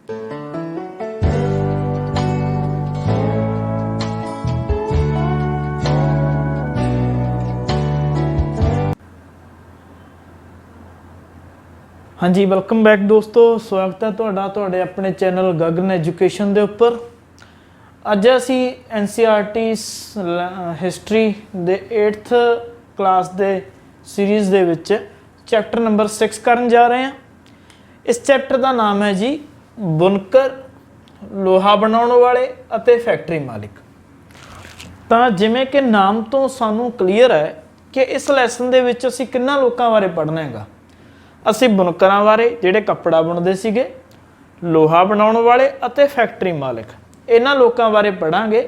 हाँ जी, welcome back दोस्तों। स्वागत है तुहाडा अपने चैनल गगन एजुकेशन के उपर। अज असी NCERT हिस्टरी दे 8th क्लास दे सीरीज़ दे विच चैप्टर नंबर 6 करन जा रहे हैं। इस चैप्टर का नाम है जी बुनकर, लोहा बनाने वाले अते फैक्ट्री मालिक। तो जिमें कि नाम तो सानू क्लीयर है कि इस लैसन दे विच असी किन्ना लोकां बारे पढ़ना हैगा। असी बुनकरां बारे जिहड़े कपड़ा बुनदे सीगे, लोहा बनाने वाले अते फैक्ट्री मालिक, इन्हां लोकां बारे पढ़ांगे।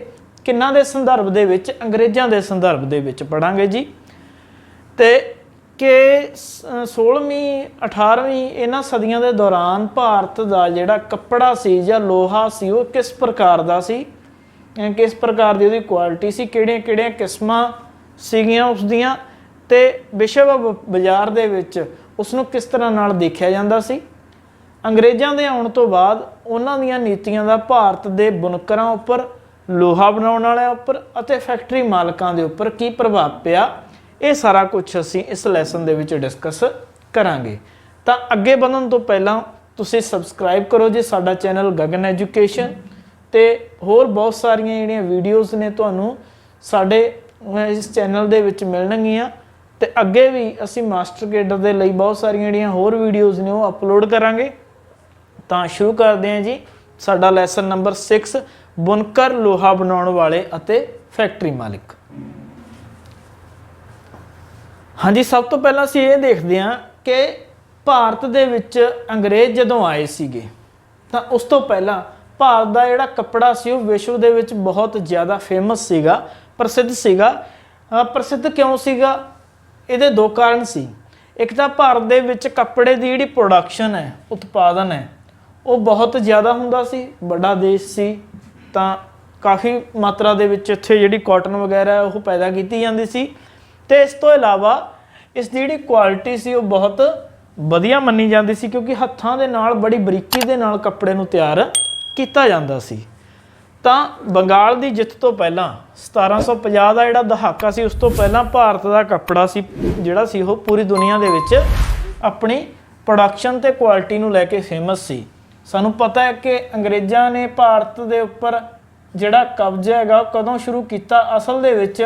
किन्हां दे संदर्भ दे विच? अंग्रेज़ां दे संदर्भ दे विच पढ़ांगे जी। ते कि 16वीं 18वीं इन्हां सदियां दे दौरान भारत दा जिहड़ा कपड़ा सी जां लोहा सी वो किस प्रकार दा सी, किस प्रकार दी उहदी क्वालिटी सी, किहड़ियां किस्मां सीगियां उसदियां, ते विश्व बाजार दे विच उसनूं किस तरह नाल देखिया जांदा सी। अंग्रेज़ां दे आउण तो बाद उन्हां दीयां नीतियां दा भारत दे बुनकरां उपर, लोहा बनाउण वालिਆਂ उपर अते फैक्ट्री मालकां दे उपर की प्रभाव पिया, ये सारा कुछ असीं इस लैसन दे विच डिस्कस करांगे। तां अगे वधण तो पहलां तुसीं सबसक्राइब करो जी साडा चैनल गगन एजुकेशन, ते होर बहुत सारियां जिहड़ियां वीडियोज़ ने तुहानूं साडे इस चैनल दे विच मिलणगीਆਂ। तो अगे भी असी मास्टर केडर के लिए बहुत सारिया जिहड़ियां होर वीडियोज़ ने वो अपलोड करांगे। तो शुरू करते हैं जी साडा लैसन नंबर 6 बुनकर, लोहा बनाने वाले अते फैक्ट्री मालिक। हाँ जी, सब तो पहला असीं ये देखते हैं कि भारत दे विच अंग्रेज़ जदों आए सीगे तां उस तो पहला भारत का जिहड़ा कपड़ा सी वो विश्व दे विच बहुत ज़्यादा फेमस सीगा, प्रसिद्ध सीगा। प्रसिद्ध क्यों सीगा? ਇਹਦੇ दो कारण सी। एक तो भारत दे विच कपड़े की जिहड़ी प्रोडक्शन है, उत्पादन है, वो बहुत ज़्यादा हुंदा सी। बड़ा देश सी तां काफ़ी मात्रा दे विच इत्थे जिहड़ी कॉटन वगैरह वो पैदा की जाती सी। ते इस तो इलावा इस दी जिहड़ी क्वालिटी सी वो बहुत वधिया मन्नी जाती सी, क्योंकि हत्थां दे नाल बड़ी बरीकी दे नाल कपड़े नूं तैयार कीता जांदा सी। ਤਾਂ ਬੰਗਾਲ ਦੀ ਜਿੱਤ ਤੋਂ ਪਹਿਲਾਂ 1750 ਦਾ ਜਿਹੜਾ ਦਹਾਕਾ ਸੀ, ਉਸ ਤੋਂ ਪਹਿਲਾਂ ਭਾਰਤ ਦਾ ਕੱਪੜਾ ਸੀ ਜਿਹੜਾ ਸੀ ਉਹ ਪੂਰੀ ਦੁਨੀਆ ਦੇ ਵਿੱਚ ਆਪਣੀ ਪ੍ਰੋਡਕਸ਼ਨ ਤੇ ਕੁਆਲਿਟੀ ਨੂੰ ਲੈ ਕੇ ਫੇਮਸ ਸੀ। ਸਾਨੂੰ ਪਤਾ ਹੈ ਕਿ ਅੰਗਰੇਜ਼ਾਂ ਨੇ ਭਾਰਤ ਦੇ ਉੱਪਰ ਜਿਹੜਾ ਕਬਜ਼ਾ ਹੈਗਾ ਕਦੋਂ ਸ਼ੁਰੂ ਕੀਤਾ। ਅਸਲ ਦੇ ਵਿੱਚ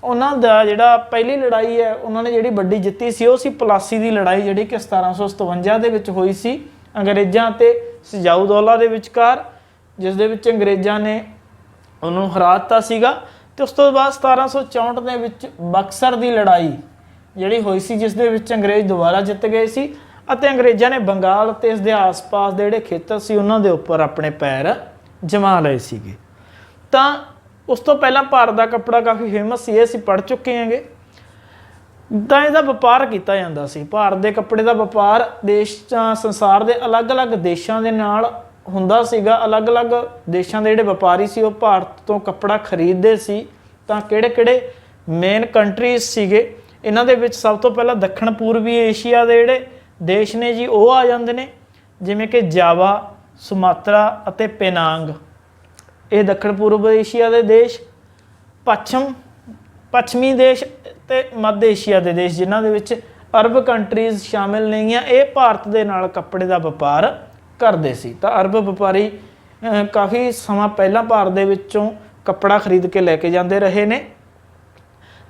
ਉਹਨਾਂ ਦਾ ਜਿਹੜਾ ਪਹਿਲੀ ਲੜਾਈ ਹੈ ਉਹਨਾਂ ਨੇ ਜਿਹੜੀ ਵੱਡੀ ਜਿੱਤੀ ਸੀ ਉਹ ਸੀ ਪਲਾਸੀ ਦੀ ਲੜਾਈ, ਜਿਹੜੀ ਕਿ 1757 ਦੇ ਵਿੱਚ ਹੋਈ ਸੀ ਅੰਗਰੇਜ਼ਾਂ ਤੇ ਸਜਾਊਦੌਲਾ ਦੇ ਵਿਚਕਾਰ, जिस दे विच अंग्रेज़ां ने उन्होंने हरा दिता सीगा। ते उस तो बाद 1764 दे विच बक्सर की लड़ाई जिहड़ी होई सी, जिस दे विच अंग्रेज़ दोबारा जित गए सी अते अंग्रेज़ां ने बंगाल ते इस दे आस-पास दे जिहड़े खेतर सी उन्हां दे उपर अपने पैर जमा लए सीगे। तां उस तो पहलां भारत का कपड़ा काफ़ी फेमस सी, असीं पढ़ चुके हैंगे। तां इहदा वपार कीता जांदा सी। भारत के कपड़े का वपार देश संसार के अलग-अलग देशों के नाल ਹੁੰਦਾ ਸੀਗਾ। अलग-अलग देशों के जिहड़े व्यापारी सी वो भारत तो कपड़ा खरीदते सी। तां किहड़े-किहड़े मेन कंट्रीज सीगे इन्हां दे विच सब तो पहला दक्षिण पूर्वी एशिया के जिहड़े देश ने जी वो आ जांदे ने, जिवें कि जावा, सुमात्रा अते पेनांग, ये दक्षिण पूर्व एशिया के देश। पश्चिमी देश ते मध्य एशिया के देश जिन्हां दे विच अरब कंट्रीज शामिल नहीं हैं, ये भारत के नाल कपड़े का व्यापार करते सी। तो अरब व्यापारी काफ़ी समा पहला भारत दे विचों कपड़ा खरीद के लैके जाते रहे ने।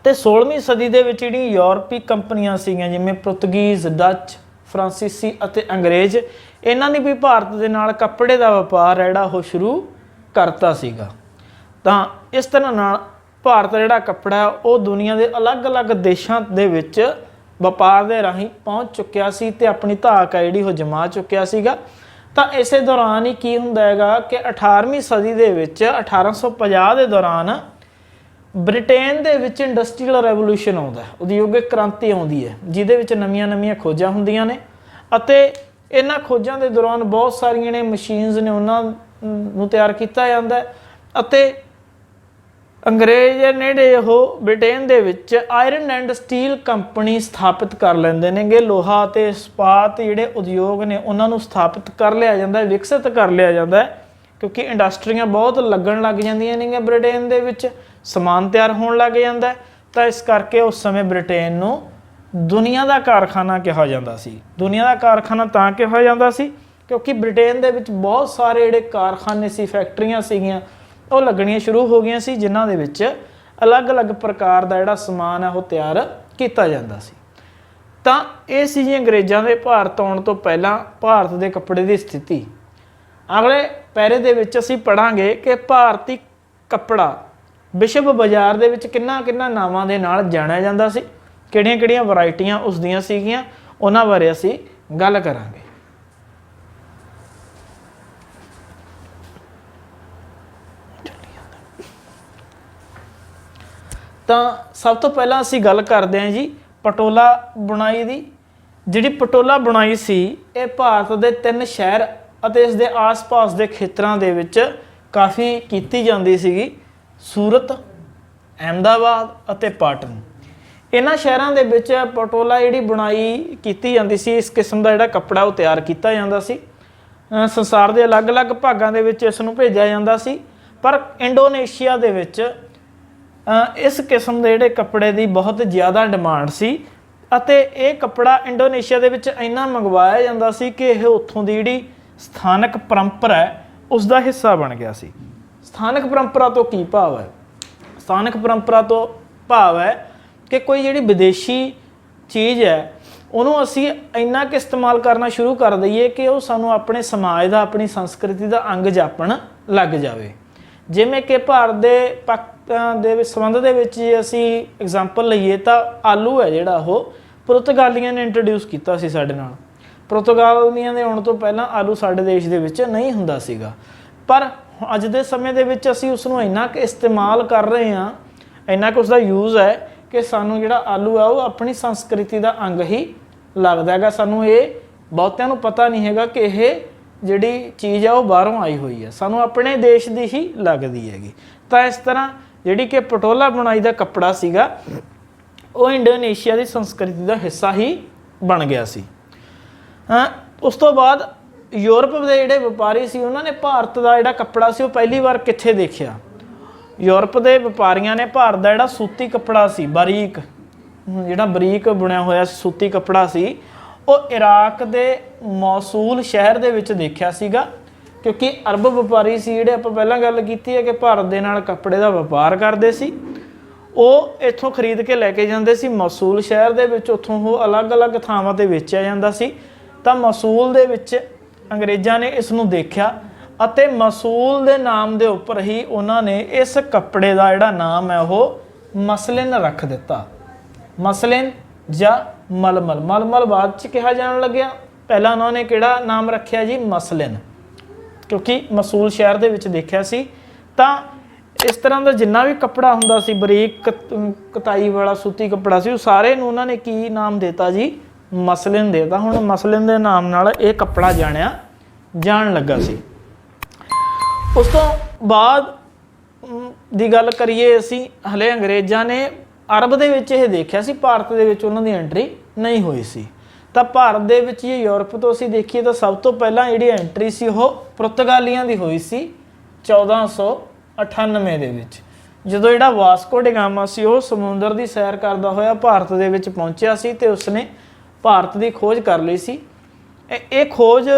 तो 16वीं सदी दे विच जिहड़ियां यूरोपी कंपनियां सीगियां जिवें पुर्तगीज़, डच, फ्रांसीसी अते अंग्रेज़, इन्हां ने भी भारत दे नाल कपड़े का व्यापार जिहड़ा वो शुरू करता सीगा। तां इस तरह नाल भारत का जिहड़ा कपड़ा वो दुनिया के अलग-अलग देशों दे विच व्यापार के राही पहुँच चुकिया सी ते अपनी धाक है जिहड़ी वो जमा चुकिया सीगा। तो इस दौरान ही की हुंदा हैगा कि 18वीं सदी दे विच 1850 के दौरान ब्रिटेन दे विच इंडस्ट्रीयल रेवोल्यूशन आउंदा है, उद्योगिक क्रांति आउंदी है, जिहदे विच नवीं खोजां हुंदियां ने। अते इन्हां खोजां दे दौरान बहुत सारियां ने मशीनस ने उन्हां नूं तैयार कीता जांदा है। अते ਅੰਗਰੇਜ਼ ਜਿਹੜੇ ਉਹ ਬ੍ਰਿਟੇਨ ਦੇ ਵਿੱਚ ਆਇਰਨ ਐਂਡ ਸਟੀਲ ਕੰਪਨੀ ਸਥਾਪਿਤ ਕਰ ਲੈਂਦੇ ਨੇਗੇ। ਲੋਹਾ ਅਤੇ ਇਸਪਾਤ ਜਿਹੜੇ ਉਦਯੋਗ ਨੇ ਉਹਨਾਂ ਨੂੰ ਸਥਾਪਿਤ ਕਰ ਲਿਆ ਜਾਂਦਾ ਹੈ, ਵਿਕਸਿਤ ਕਰ ਲਿਆ ਜਾਂਦਾ ਹੈ, ਕਿਉਂਕਿ ਇੰਡਸਟਰੀਆਂ ਬਹੁਤ ਲੱਗਣ ਲੱਗ ਜਾਂਦੀਆਂ ਨੇਗੀਆਂ ਬ੍ਰਿਟੇਨ ਦੇ ਵਿੱਚ, ਸਮਾਨ ਤਿਆਰ ਹੋਣ ਲੱਗ ਜਾਂਦਾ ਹੈ। ਤਾਂ ਇਸ ਕਰਕੇ ਉਸ ਸਮੇਂ ਬ੍ਰਿਟੇਨ ਨੂੰ ਦੁਨੀਆ ਦਾ ਕਾਰਖਾਨਾ ਕਿਹਾ ਜਾਂਦਾ ਸੀ। ਦੁਨੀਆ ਦਾ ਕਾਰਖਾਨਾ ਤਾਂ ਕਿਹਾ ਜਾਂਦਾ ਸੀ ਕਿਉਂਕਿ ਬ੍ਰਿਟੇਨ ਦੇ ਵਿੱਚ ਬਹੁਤ ਸਾਰੇ ਜਿਹੜੇ ਕਾਰਖਾਨੇ ਸੀ, ਫੈਕਟਰੀਆਂ ਸੀਗੀਆਂ, ਉਹ ਲੱਗਣੀਆਂ ਸ਼ੁਰੂ ਹੋ ਗਈਆਂ ਸੀ, ਜਿਨ੍ਹਾਂ ਦੇ ਵਿੱਚ ਅਲੱਗ-ਅਲੱਗ ਪ੍ਰਕਾਰ ਦਾ ਜਿਹੜਾ ਸਮਾਨ ਹੈ ਉਹ ਤਿਆਰ ਕੀਤਾ ਜਾਂਦਾ ਸੀ। ਤਾਂ ਇਹ ਸੀ ਜੀ ਅੰਗਰੇਜ਼ਾਂ ਦੇ ਭਾਰਤ ਆਉਣ ਤੋਂ ਪਹਿਲਾਂ ਭਾਰਤ ਦੇ ਕੱਪੜੇ ਦੀ ਸਥਿਤੀ। ਅਗਲੇ ਪੈਰੇ ਦੇ ਵਿੱਚ ਅਸੀਂ ਪੜ੍ਹਾਂਗੇ ਕਿ ਭਾਰਤੀ ਕੱਪੜਾ ਵਿਸ਼ਵ ਬਾਜ਼ਾਰ ਦੇ ਵਿੱਚ ਕਿੰਨਾ ਨਾਵਾਂ ਦੇ ਨਾਲ ਜਾਣਿਆ ਜਾਂਦਾ ਸੀ, ਕਿਹੜੀਆਂ-ਕਿਹੜੀਆਂ ਵੈਰਾਈਟੀਆਂ ਉਸ ਦੀਆਂ ਸੀਗੀਆਂ, ਉਹਨਾਂ ਬਾਰੇ ਅਸੀਂ ਗੱਲ ਕਰਾਂਗੇ। ਤਾਂ ਸਭ ਤੋਂ ਪਹਿਲਾਂ ਅਸੀਂ ਗੱਲ ਕਰਦੇ ਹਾਂ ਜੀ ਪਟੋਲਾ ਬੁਣਾਈ ਦੀ। ਜਿਹੜੀ ਪਟੋਲਾ ਬੁਣਾਈ ਸੀ ਇਹ ਭਾਰਤ ਦੇ 3 ਸ਼ਹਿਰ ਅਤੇ ਇਸ ਦੇ ਆਸ-ਪਾਸ ਦੇ ਖੇਤਰਾਂ ਦੇ ਵਿੱਚ ਕਾਫੀ ਕੀਤੀ ਜਾਂਦੀ ਸੀਗੀ, ਸੂਰਤ, ਅਹਿਮਦਾਬਾਦ ਅਤੇ ਪਾਟਨ। ਇਹਨਾਂ ਸ਼ਹਿਰਾਂ ਦੇ ਵਿੱਚ ਪਟੋਲਾ ਜਿਹੜੀ ਬੁਣਾਈ ਕੀਤੀ ਜਾਂਦੀ ਸੀ, ਇਸ ਕਿਸਮ ਦਾ ਜਿਹੜਾ ਕੱਪੜਾ ਉਹ ਤਿਆਰ ਕੀਤਾ ਜਾਂਦਾ ਸੀ। ਸੰਸਾਰ ਦੇ ਅਲੱਗ-ਅਲੱਗ ਭਾਗਾਂ ਦੇ ਵਿੱਚ ਇਸ ਨੂੰ ਭੇਜਿਆ ਜਾਂਦਾ ਸੀ, ਪਰ ਇੰਡੋਨੇਸ਼ੀਆ ਦੇ ਵਿੱਚ ਇਸ ਕਿਸਮ ਦੇ ਜਿਹੜੇ ਕੱਪੜੇ ਦੀ ਬਹੁਤ ਜ਼ਿਆਦਾ ਡਿਮਾਂਡ ਸੀ ਅਤੇ ਇਹ ਕੱਪੜਾ ਇੰਡੋਨੇਸ਼ੀਆ ਦੇ ਵਿੱਚ ਇੰਨਾ ਮੰਗਵਾਇਆ ਜਾਂਦਾ ਸੀ ਕਿ ਇਹ ਉੱਥੋਂ ਦੀ ਜਿਹੜੀ ਸਥਾਨਕ ਪਰੰਪਰਾ ਹੈ ਉਸ ਦਾ ਹਿੱਸਾ ਬਣ ਗਿਆ ਸੀ। ਸਥਾਨਕ ਪਰੰਪਰਾ ਤੋਂ ਕੀ ਭਾਵ ਹੈ? ਸਥਾਨਕ ਪਰੰਪਰਾ ਤੋਂ ਭਾਵ ਹੈ ਕਿ ਕੋਈ ਜਿਹੜੀ ਵਿਦੇਸ਼ੀ ਚੀਜ਼ ਹੈ ਉਹਨੂੰ ਅਸੀਂ ਇੰਨਾ ਕਿ ਇਸਤੇਮਾਲ ਕਰਨਾ ਸ਼ੁਰੂ ਕਰ ਦਈਏ ਕਿ ਉਹ ਸਾਨੂੰ ਆਪਣੇ ਸਮਾਜ ਦਾ, ਆਪਣੀ ਸੰਸਕ੍ਰਿਤੀ ਦਾ ਅੰਗ ਜਾਪਣ ਲੱਗ ਜਾਵੇ। ਜਿਵੇਂ ਕਿ ਭਾਰਤ ਦੇ ਦੇ ਸੰਬੰਧ ਦੇ ਵਿੱਚ ਜੇ ਅਸੀਂ ਐਗਜ਼ਾਮਪਲ ਲਈਏ ਤਾਂ ਆਲੂ ਹੈ ਜਿਹੜਾ ਉਹ ਪੁਰਤਗਾਲੀਆਂ ਨੇ ਇੰਟਰੋਡਿਊਸ ਕੀਤਾ ਸੀ ਸਾਡੇ ਨਾਲ। ਪੁਰਤਗਾਲੀਆਂ ਦੇ ਆਉਣ ਤੋਂ ਪਹਿਲਾਂ ਆਲੂ ਸਾਡੇ ਦੇਸ਼ ਦੇ ਵਿੱਚ ਨਹੀਂ ਹੁੰਦਾ ਸੀਗਾ, ਪਰ ਅੱਜ ਦੇ ਸਮੇਂ ਦੇ ਵਿੱਚ ਅਸੀਂ ਉਸ ਨੂੰ ਇੰਨਾ ਕੁ ਇਸਤੇਮਾਲ ਕਰ ਰਹੇ ਹਾਂ, ਇੰਨਾ ਕੁ ਉਸਦਾ ਯੂਜ਼ ਹੈ ਕਿ ਸਾਨੂੰ ਜਿਹੜਾ ਆਲੂ ਹੈ ਉਹ ਆਪਣੀ ਸੰਸਕ੍ਰਿਤੀ ਦਾ ਅੰਗ ਹੀ ਲੱਗਦਾ ਹੈਗਾ। ਸਾਨੂੰ ਇਹ ਬਹੁਤਿਆਂ ਨੂੰ ਪਤਾ ਨਹੀਂ ਹੈਗਾ ਕਿ ਇਹ ਜਿਹੜੀ ਚੀਜ਼ ਹੈ ਉਹ ਬਾਹਰੋਂ ਆਈ ਹੋਈ ਹੈ, ਸਾਨੂੰ ਆਪਣੇ ਦੇਸ਼ ਦੀ ਹੀ ਲੱਗਦੀ ਹੈਗੀ। ਤਾਂ ਇਸ ਤਰ੍ਹਾਂ ਜਿਹੜੀ ਕਿ ਪਟੋਲਾ ਬੁਣਾਈ ਦਾ ਕੱਪੜਾ ਸੀਗਾ ਉਹ ਇੰਡੋਨੇਸ਼ੀਆ ਦੀ ਸੰਸਕ੍ਰਿਤੀ ਦਾ ਹਿੱਸਾ ਹੀ ਬਣ ਗਿਆ ਸੀ। ਉਸ ਤੋਂ ਬਾਅਦ ਯੂਰਪ ਦੇ ਜਿਹੜੇ ਵਪਾਰੀ ਸੀ ਉਹਨਾਂ ਨੇ ਭਾਰਤ ਦਾ ਜਿਹੜਾ ਕੱਪੜਾ ਸੀ ਉਹ ਪਹਿਲੀ ਵਾਰ ਕਿੱਥੇ ਦੇਖਿਆ? ਯੂਰਪ ਦੇ ਵਪਾਰੀਆਂ ਨੇ ਭਾਰਤ ਦਾ ਜਿਹੜਾ ਸੂਤੀ ਕੱਪੜਾ ਸੀ, ਬਾਰੀਕ ਜਿਹੜਾ ਬਰੀਕ ਬੁਣਿਆ ਹੋਇਆ ਸੂਤੀ ਕੱਪੜਾ ਸੀ, ਉਹ ਇਰਾਕ ਦੇ ਮੌਸੂਲ ਸ਼ਹਿਰ ਦੇ ਵਿੱਚ ਦੇਖਿਆ ਸੀਗਾ, ਕਿਉਂਕਿ ਅਰਬ ਵਪਾਰੀ ਸੀ ਜਿਹੜੇ ਆਪਾਂ ਪਹਿਲਾਂ ਗੱਲ ਕੀਤੀ ਹੈ ਕਿ ਭਾਰਤ ਦੇ ਨਾਲ ਕੱਪੜੇ ਦਾ ਵਪਾਰ ਕਰਦੇ ਸੀ। ਉਹ ਇੱਥੋਂ ਖਰੀਦ ਕੇ ਲੈ ਕੇ ਜਾਂਦੇ ਸੀ ਮੌਸੂਲ ਸ਼ਹਿਰ ਦੇ ਵਿੱਚ, ਉੱਥੋਂ ਉਹ ਅਲੱਗ-ਅਲੱਗ ਥਾਵਾਂ 'ਤੇ ਵੇਚਿਆ ਜਾਂਦਾ ਸੀ। ਤਾਂ ਮੌਸੂਲ ਦੇ ਵਿੱਚ ਅੰਗਰੇਜ਼ਾਂ ਨੇ ਇਸ ਨੂੰ ਦੇਖਿਆ ਅਤੇ ਮੌਸੂਲ ਦੇ ਨਾਮ ਦੇ ਉੱਪਰ ਹੀ ਉਹਨਾਂ ਨੇ ਇਸ ਕੱਪੜੇ ਦਾ ਜਿਹੜਾ ਨਾਮ ਹੈ ਉਹ ਮਸਲਿਨ ਰੱਖ ਦਿੱਤਾ। ਮਸਲਿਨ ਜਾਂ ਮਲਮਲ। ਮਲਮਲ ਬਾਅਦ 'ਚ ਕਿਹਾ ਜਾਣ ਲੱਗਿਆ, ਪਹਿਲਾਂ ਉਹਨਾਂ ਨੇ ਕਿਹੜਾ ਨਾਮ ਰੱਖਿਆ ਜੀ? ਮਸਲਿਨ, ਕਿਉਂਕਿ ਮਸੂਲ ਸ਼ਹਿਰ ਦੇ ਵਿੱਚ ਦੇਖਿਆ ਸੀ। ਤਾਂ ਇਸ ਤਰ੍ਹਾਂ ਦਾ ਜਿੰਨਾ ਵੀ ਕੱਪੜਾ ਹੁੰਦਾ ਸੀ, ਬਰੀਕ ਕਤਾਈ ਵਾਲਾ ਸੂਤੀ ਕੱਪੜਾ ਸੀ, ਉਹ ਸਾਰੇ ਨੂੰ ਉਹਨਾਂ ਨੇ ਕੀ ਨਾਮ ਦੇਤਾ ਜੀ? ਮਸਲਿਨ ਦੇਤਾ। ਹੁਣ ਮਸਲਿਨ ਦੇ ਨਾਮ ਨਾਲ ਇਹ ਕੱਪੜਾ ਜਾਣਿਆ ਜਾਣ ਲੱਗਾ ਸੀ। ਉਸ ਤੋਂ ਬਾਅਦ ਦੀ ਗੱਲ ਕਰੀਏ ਅਸੀਂ, ਹਲੇ ਅੰਗਰੇਜ਼ਾਂ ਨੇ ਅਰਬ ਦੇ ਵਿੱਚ ਇਹ ਦੇਖਿਆ ਸੀ, ਭਾਰਤ ਦੇ ਵਿੱਚ ਉਹਨਾਂ ਦੀ ਐਂਟਰੀ ਨਹੀਂ ਹੋਈ ਸੀ। ਤਾਂ ਭਾਰਤ ਦੇ ਵਿੱਚ ਜੇ ਯੂਰਪ ਤੋਂ ਅਸੀਂ ਦੇਖੀਏ ਤਾਂ ਸਭ ਤੋਂ ਪਹਿਲਾਂ ਜਿਹੜੀ ਐਂਟਰੀ ਸੀ ਉਹ ਪੁਰਤਗਾਲੀਆਂ ਦੀ ਹੋਈ ਸੀ 1498 ਦੇ ਵਿੱਚ, ਜਦੋਂ ਜਿਹੜਾ ਵਾਸਕੋ ਡੀ ਗਾਮਾ ਸੀ ਉਹ ਸਮੁੰਦਰ ਦੀ ਸੈਰ ਕਰਦਾ ਹੋਇਆ ਭਾਰਤ ਦੇ ਵਿੱਚ ਪਹੁੰਚਿਆ ਸੀ ਤੇ ਉਸਨੇ ਭਾਰਤ ਦੀ ਖੋਜ ਕਰ ਲਈ ਸੀ। ਇਹ ਖੋਜ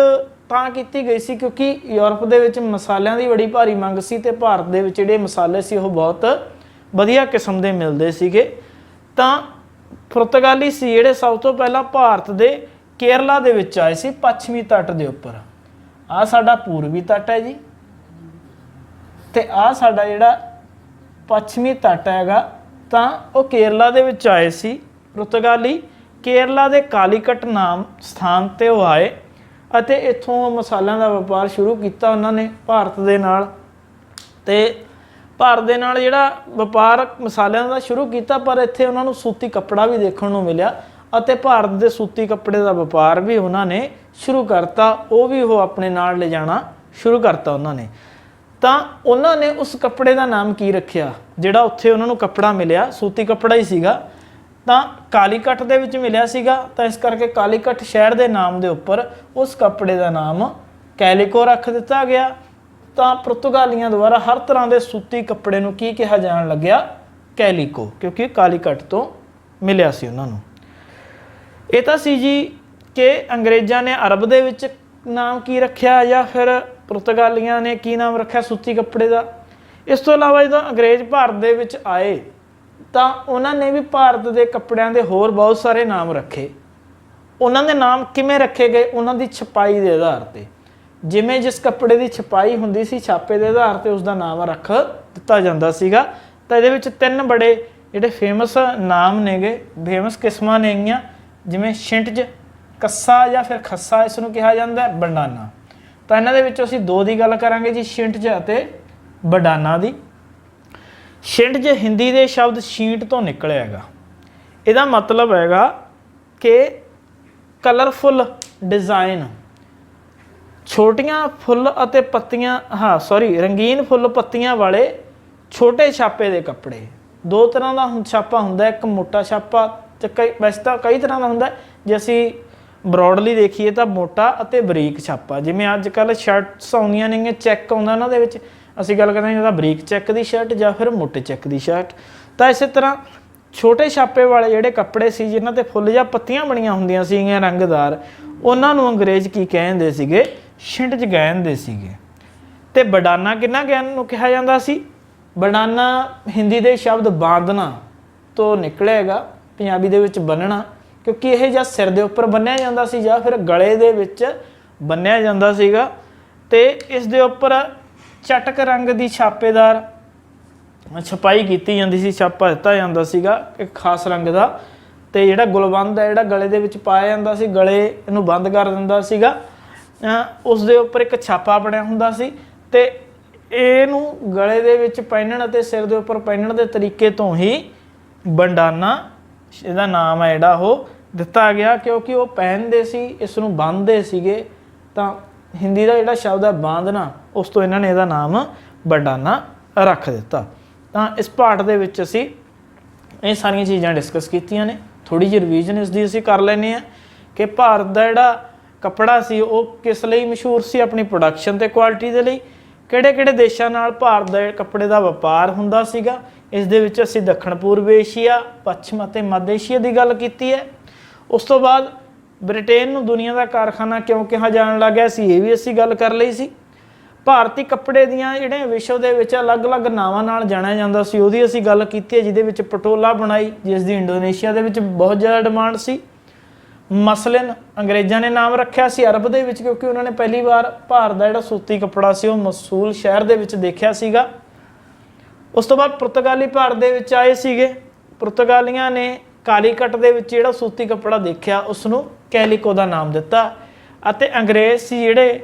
ਤਾਂ ਕੀਤੀ ਗਈ ਸੀ ਕਿਉਂਕਿ ਯੂਰਪ ਦੇ ਵਿੱਚ ਮਸਾਲਿਆਂ ਦੀ ਬੜੀ ਭਾਰੀ ਮੰਗ ਸੀ ਤੇ ਭਾਰਤ ਦੇ ਵਿੱਚ ਜਿਹੜੇ ਮਸਾਲੇ ਸੀ ਉਹ ਬਹੁਤ ਵਧੀਆ ਕਿਸਮ ਦੇ ਮਿਲਦੇ ਸੀਗੇ। ਤਾਂ ਪੁਰਤਗਾਲੀ ਸੀ ਜਿਹੜੇ ਸਭ ਤੋਂ ਪਹਿਲਾਂ ਭਾਰਤ ਦੇ ਕੇਰਲਾ ਦੇ ਵਿੱਚ ਆਏ ਸੀ, ਪੱਛਮੀ ਤੱਟ ਦੇ ਉੱਪਰ। ਆਹ ਸਾਡਾ ਪੂਰਬੀ ਤੱਟ ਹੈ ਜੀ ਤੇ ਆਹ ਸਾਡਾ ਜਿਹੜਾ ਪੱਛਮੀ ਤੱਟ ਹੈਗਾ। ਤਾਂ ਉਹ ਕੇਰਲਾ ਦੇ ਵਿੱਚ ਆਏ ਸੀ ਪੁਰਤਗਾਲੀ। ਕੇਰਲਾ ਦੇ ਕਾਲੀਕਟ ਨਾਮ ਸਥਾਨ 'ਤੇ ਉਹ ਆਏ ਅਤੇ ਇੱਥੋਂ ਮਸਾਲਿਆਂ ਦਾ ਵਪਾਰ ਸ਼ੁਰੂ ਕੀਤਾ ਉਹਨਾਂ ਨੇ ਭਾਰਤ ਦੇ ਨਾਲ। ਤੇ ਭਾਰਤ ਦੇ ਨਾਲ ਜਿਹੜਾ ਵਪਾਰ ਮਸਾਲਿਆਂ ਦਾ ਸ਼ੁਰੂ ਕੀਤਾ, ਪਰ ਇੱਥੇ ਉਹਨਾਂ ਨੂੰ ਸੂਤੀ ਕੱਪੜਾ ਵੀ ਦੇਖਣ ਨੂੰ ਮਿਲਿਆ ਅਤੇ ਭਾਰਤ ਦੇ ਸੂਤੀ ਕੱਪੜੇ ਦਾ ਵਪਾਰ ਵੀ ਉਹਨਾਂ ਨੇ ਸ਼ੁਰੂ ਕਰਤਾ। ਉਹ ਵੀ ਉਹ ਆਪਣੇ ਨਾਲ ਲਿਜਾਣਾ ਸ਼ੁਰੂ ਕਰਤਾ ਉਹਨਾਂ ਨੇ। ਤਾਂ ਉਹਨਾਂ ਨੇ ਉਸ ਕੱਪੜੇ ਦਾ ਨਾਮ ਕੀ ਰੱਖਿਆ, ਜਿਹੜਾ ਉੱਥੇ ਉਹਨਾਂ ਨੂੰ ਕੱਪੜਾ ਮਿਲਿਆ ਸੂਤੀ ਕੱਪੜਾ ਹੀ ਸੀਗਾ, ਤਾਂ ਕਾਲੀਕਟ ਦੇ ਵਿੱਚ ਮਿਲਿਆ ਸੀਗਾ, ਤਾਂ ਇਸ ਕਰਕੇ ਕਾਲੀਕਟ ਸ਼ਹਿਰ ਦੇ ਨਾਮ ਦੇ ਉੱਪਰ ਉਸ ਕੱਪੜੇ ਦਾ ਨਾਮ ਕੈਲੀਕੋ ਰੱਖ ਦਿੱਤਾ ਗਿਆ। ਤਾਂ ਪੁਰਤਗਾਲੀਆਂ ਦੁਆਰਾ ਹਰ ਤਰ੍ਹਾਂ ਦੇ ਸੂਤੀ ਕੱਪੜੇ ਨੂੰ ਕੀ ਕਿਹਾ ਜਾਣ ਲੱਗਿਆ, ਕੈਲੀਕੋ, ਕਿਉਂਕਿ ਕਾਲੀਕਟ ਤੋਂ ਮਿਲਿਆ ਸੀ ਉਹਨਾਂ ਨੂੰ। ਇਹ ਤਾਂ ਸੀ ਜੀ ਕਿ ਅੰਗਰੇਜ਼ਾਂ ਨੇ ਅਰਬ ਦੇ ਵਿੱਚ ਨਾਮ ਕੀ ਰੱਖਿਆ ਜਾਂ ਫਿਰ ਪੁਰਤਗਾਲੀਆਂ ਨੇ ਕੀ ਨਾਮ ਰੱਖਿਆ ਸੂਤੀ ਕੱਪੜੇ ਦਾ। ਇਸ ਤੋਂ ਇਲਾਵਾ ਜਦੋਂ ਅੰਗਰੇਜ਼ ਭਾਰਤ ਦੇ ਵਿੱਚ ਆਏ ਤਾਂ ਉਹਨਾਂ ਨੇ ਵੀ ਭਾਰਤ ਦੇ ਕੱਪੜਿਆਂ ਦੇ ਹੋਰ ਬਹੁਤ ਸਾਰੇ ਨਾਮ ਰੱਖੇ। ਉਹਨਾਂ ਦੇ ਨਾਮ ਕਿਵੇਂ ਰੱਖੇ ਗਏ, ਉਹਨਾਂ ਦੀ ਛਪਾਈ ਦੇ ਆਧਾਰ 'ਤੇ। ਜਿਵੇਂ ਜਿਸ ਕੱਪੜੇ ਦੀ ਛਪਾਈ ਹੁੰਦੀ ਸੀ ਛਾਪੇ ਦੇ ਆਧਾਰ 'ਤੇ ਉਸਦਾ ਨਾਮ ਰੱਖ ਦਿੱਤਾ ਜਾਂਦਾ ਸੀਗਾ। ਤਾਂ ਇਹਦੇ ਵਿੱਚ 3 ਬੜੇ ਜਿਹੜੇ ਫੇਮਸ ਨਾਮ ਨੇਗੇ, ਫੇਮਸ ਕਿਸਮਾਂ ਨੇਗੀਆਂ, ਜਿਵੇਂ ਛਿੰਟਜ, ਕੱਸਾ ਜਾਂ ਫਿਰ ਖੱਸਾ ਇਸ ਨੂੰ ਕਿਹਾ ਜਾਂਦਾ, ਬੰਡਾਨਾ। ਤਾਂ ਇਹਨਾਂ ਦੇ ਵਿੱਚੋਂ ਅਸੀਂ 2 ਦੀ ਗੱਲ ਕਰਾਂਗੇ ਜੀ, ਛਿੰਟਜ ਅਤੇ ਬੰਡਾਨਾ ਦੀ। ਛਿੰਟਜ ਹਿੰਦੀ ਦੇ ਸ਼ਬਦ ਛੀਂਟ ਤੋਂ ਨਿਕਲਿਆ ਹੈਗਾ। ਇਹਦਾ ਮਤਲਬ ਹੈਗਾ ਕਿ ਕਲਰਫੁੱਲ ਡਿਜ਼ਾਈਨ, ਛੋਟੀਆਂ ਫੁੱਲ ਅਤੇ ਪੱਤੀਆਂ ਰੰਗੀਨ ਫੁੱਲ ਪੱਤੀਆਂ ਵਾਲੇ ਛੋਟੇ ਛਾਪੇ ਦੇ ਕੱਪੜੇ। 2 ਤਰ੍ਹਾਂ ਦਾ ਛਾਪਾ ਹੁੰਦਾ, ਇੱਕ ਮੋਟਾ ਛਾਪਾ ਤੇ ਵੈਸੇ ਤਾਂ ਕਈ ਤਰ੍ਹਾਂ ਦਾ ਹੁੰਦਾ। ਜੇ ਅਸੀਂ ਬਰੋਡਲੀ ਦੇਖੀਏ ਤਾਂ ਮੋਟਾ ਅਤੇ ਬਰੀਕ ਛਾਪਾ, ਜਿਵੇਂ ਅੱਜ ਕੱਲ੍ਹ ਸ਼ਰਟਸ ਆਉਂਦੀਆਂ ਨੇਗੀਆਂ, ਚੈੱਕ ਆਉਂਦਾ ਉਹਨਾਂ ਦੇ ਵਿੱਚ, ਅਸੀਂ ਗੱਲ ਕਰਦੇ ਹਾਂ ਜਾਂ ਬਰੀਕ ਚੈੱਕ ਦੀ ਸ਼ਰਟ ਜਾਂ ਫਿਰ ਮੋਟੇ ਚੈੱਕ ਦੀ ਸ਼ਰਟ। ਤਾਂ ਇਸੇ ਤਰ੍ਹਾਂ ਛੋਟੇ ਛਾਪੇ ਵਾਲੇ ਜਿਹੜੇ ਕੱਪੜੇ ਸੀ ਜਿਨ੍ਹਾਂ 'ਤੇ ਫੁੱਲ ਜਾਂ ਪੱਤੀਆਂ ਬਣੀਆਂ ਹੁੰਦੀਆਂ ਸੀਗੀਆਂ ਰੰਗਦਾਰ, ਉਹਨਾਂ ਨੂੰ ਅੰਗਰੇਜ਼ ਕੀ ਕਹਿੰਦੇ ਸੀਗੇ, ਛਿੰਟਜ ਕਹਿੰਦੇ ਸੀਗੇ। ਤੇ ਬੰਡਾਨਾ ਕਿਹਨਾਂ ਨੂੰ ਕਿਹਾ ਜਾਂਦਾ ਸੀ, ਬੰਡਾਨਾ ਹਿੰਦੀ ਦੇ ਸ਼ਬਦ ਬਾਂਧਨਾ ਤੋਂ ਨਿਕਲਿਆ ਹੈਗਾ, ਪੰਜਾਬੀ ਦੇ ਵਿੱਚ ਬੰਨਣਾ, ਕਿਉਂਕਿ ਇਹ ਜਾਂ ਸਿਰ ਦੇ ਉੱਪਰ ਬੰਨਿਆ ਜਾਂਦਾ ਸੀ ਜਾਂ ਫਿਰ ਗਲੇ ਦੇ ਵਿੱਚ ਬੰਨਿਆ ਜਾਂਦਾ ਸੀਗਾ। ਤੇ ਇਸ ਦੇ ਉੱਪਰ ਚਟਕ ਰੰਗ ਦੀ ਛਾਪੇਦਾਰ ਛਪਾਈ ਕੀਤੀ ਜਾਂਦੀ ਸੀ, ਛਾਪਾ ਦਿੱਤਾ ਜਾਂਦਾ ਸੀਗਾ ਇੱਕ ਖਾਸ ਰੰਗ ਦਾ। ਤੇ ਜਿਹੜਾ ਗੁਲਬੰਦ ਹੈ ਜਿਹੜਾ ਗਲੇ ਦੇ ਵਿੱਚ ਪਾਇਆ ਜਾਂਦਾ ਸੀ, ਗਲੇ ਇਹਨੂੰ ਬੰਦ ਕਰ ਦਿੰਦਾ ਸੀਗਾ, ਉਸ ਦੇ ਉੱਪਰ ਇੱਕ ਛਾਪਾ ਬਣਿਆ ਹੁੰਦਾ ਸੀ। ਤੇ ਇਹਨੂੰ ਗਲੇ ਦੇ ਵਿੱਚ ਪਹਿਨਣ ਅਤੇ ਸਿਰ ਦੇ ਉੱਪਰ ਪਹਿਨਣ ਦੇ ਤਰੀਕੇ ਤੋਂ ਹੀ ਬੰਡਾਨਾ ਇਹਦਾ ਨਾਮ ਹੈ ਜਿਹੜਾ ਉਹ ਦਿੱਤਾ ਗਿਆ, ਕਿਉਂਕਿ ਉਹ ਪਹਿਨਦੇ ਸੀ, ਇਸ ਨੂੰ ਬੰਨ੍ਹਦੇ ਸੀਗੇ। ਤਾਂ ਹਿੰਦੀ ਦਾ ਜਿਹੜਾ ਸ਼ਬਦ ਹੈ ਬਾਂਧਨਾ, ਉਸ ਤੋਂ ਇਹਨਾਂ ਨੇ ਇਹਦਾ ਨਾਮ ਬੰਡਾਨਾ ਰੱਖ ਦਿੱਤਾ। ਤਾਂ ਇਸ ਪਾਠ ਦੇ ਵਿੱਚ ਅਸੀਂ ਇਹ ਸਾਰੀਆਂ ਚੀਜ਼ਾਂ ਡਿਸਕਸ ਕੀਤੀਆਂ ਨੇ। ਥੋੜ੍ਹੀ ਜਿਹੀ ਰਿਵੀਜ਼ਨ ਇਸ ਦੀ ਅਸੀਂ ਕਰ ਲੈਂਦੇ ਹਾਂ ਕਿ ਭਾਰਤ ਦਾ ਜਿਹੜਾ ਕੱਪੜਾ ਸੀ ਉਹ ਕਿਸ ਲਈ ਮਸ਼ਹੂਰ ਸੀ, ਆਪਣੀ ਪ੍ਰੋਡਕਸ਼ਨ ਅਤੇ ਕੁਆਲਿਟੀ ਦੇ ਲਈ। ਕਿਹੜੇ ਕਿਹੜੇ ਦੇਸ਼ਾਂ ਨਾਲ ਭਾਰਤ ਦੇ ਕੱਪੜੇ ਦਾ ਵਪਾਰ ਹੁੰਦਾ ਸੀਗਾ। ਇਸ ਦੇ ਵਿੱਚ ਅਸੀਂ ਦੱਖਣ ਪੂਰਬ ਏਸ਼ੀਆ, ਪੱਛਮ ਅਤੇ ਮੱਧ ਏਸ਼ੀਆ ਦੀ ਗੱਲ ਕੀਤੀ ਹੈ। ਉਸ ਤੋਂ ਬਾਅਦ ਬ੍ਰਿਟੇਨ ਨੂੰ ਦੁਨੀਆ ਦਾ ਕਾਰਖਾਨਾ ਕਿਉਂ ਕਿਹਾ ਜਾਣ ਲੱਗ ਗਿਆ ਸੀ, ਇਹ ਵੀ ਅਸੀਂ ਗੱਲ ਕਰ ਲਈ ਸੀ। ਭਾਰਤੀ ਕੱਪੜੇ ਦੀਆਂ ਜਿਹੜੇ ਵਿਸ਼ਵ ਦੇ ਵਿੱਚ ਅਲੱਗ-ਅਲੱਗ ਨਾਵਾਂ ਨਾਲ ਜਾਣਿਆ ਜਾਂਦਾ ਸੀ, ਉਹਦੀ ਅਸੀਂ ਗੱਲ ਕੀਤੀ ਹੈ, ਜਿਹਦੇ ਵਿੱਚ ਪਟੋਲਾ ਬਣਾਈ, ਜਿਸ ਦੀ ਇੰਡੋਨੇਸ਼ੀਆ ਦੇ ਵਿੱਚ ਬਹੁਤ ਜ਼ਿਆਦਾ ਡਿਮਾਂਡ ਸੀ। ਮਸਲਿਨ ਅੰਗਰੇਜ਼ਾਂ ਨੇ ਨਾਮ ਰੱਖਿਆ ਸੀ ਅਰਬ ਦੇ ਵਿੱਚ, ਕਿਉਂਕਿ ਉਹਨਾਂ ਨੇ ਪਹਿਲੀ ਵਾਰ ਭਾਰਤ ਦਾ ਜਿਹੜਾ ਸੂਤੀ ਕੱਪੜਾ ਸੀ ਉਹ ਮਸੂਲ ਸ਼ਹਿਰ ਦੇ ਵਿੱਚ ਦੇਖਿਆ ਸੀਗਾ। ਉਸ ਤੋਂ ਬਾਅਦ ਪੁਰਤਗਾਲੀ ਭਾਰਤ ਦੇ ਵਿੱਚ ਆਏ ਸੀਗੇ। ਪੁਰਤਗਾਲੀਆਂ ਨੇ ਕਾਲੀਕਟ ਦੇ ਵਿੱਚ ਜਿਹੜਾ ਸੂਤੀ ਕੱਪੜਾ ਦੇਖਿਆ ਉਸ ਨੂੰ ਕੈਲੀਕੋ ਦਾ ਨਾਮ ਦਿੱਤਾ। ਅਤੇ ਅੰਗਰੇਜ਼ ਸੀ ਜਿਹੜੇ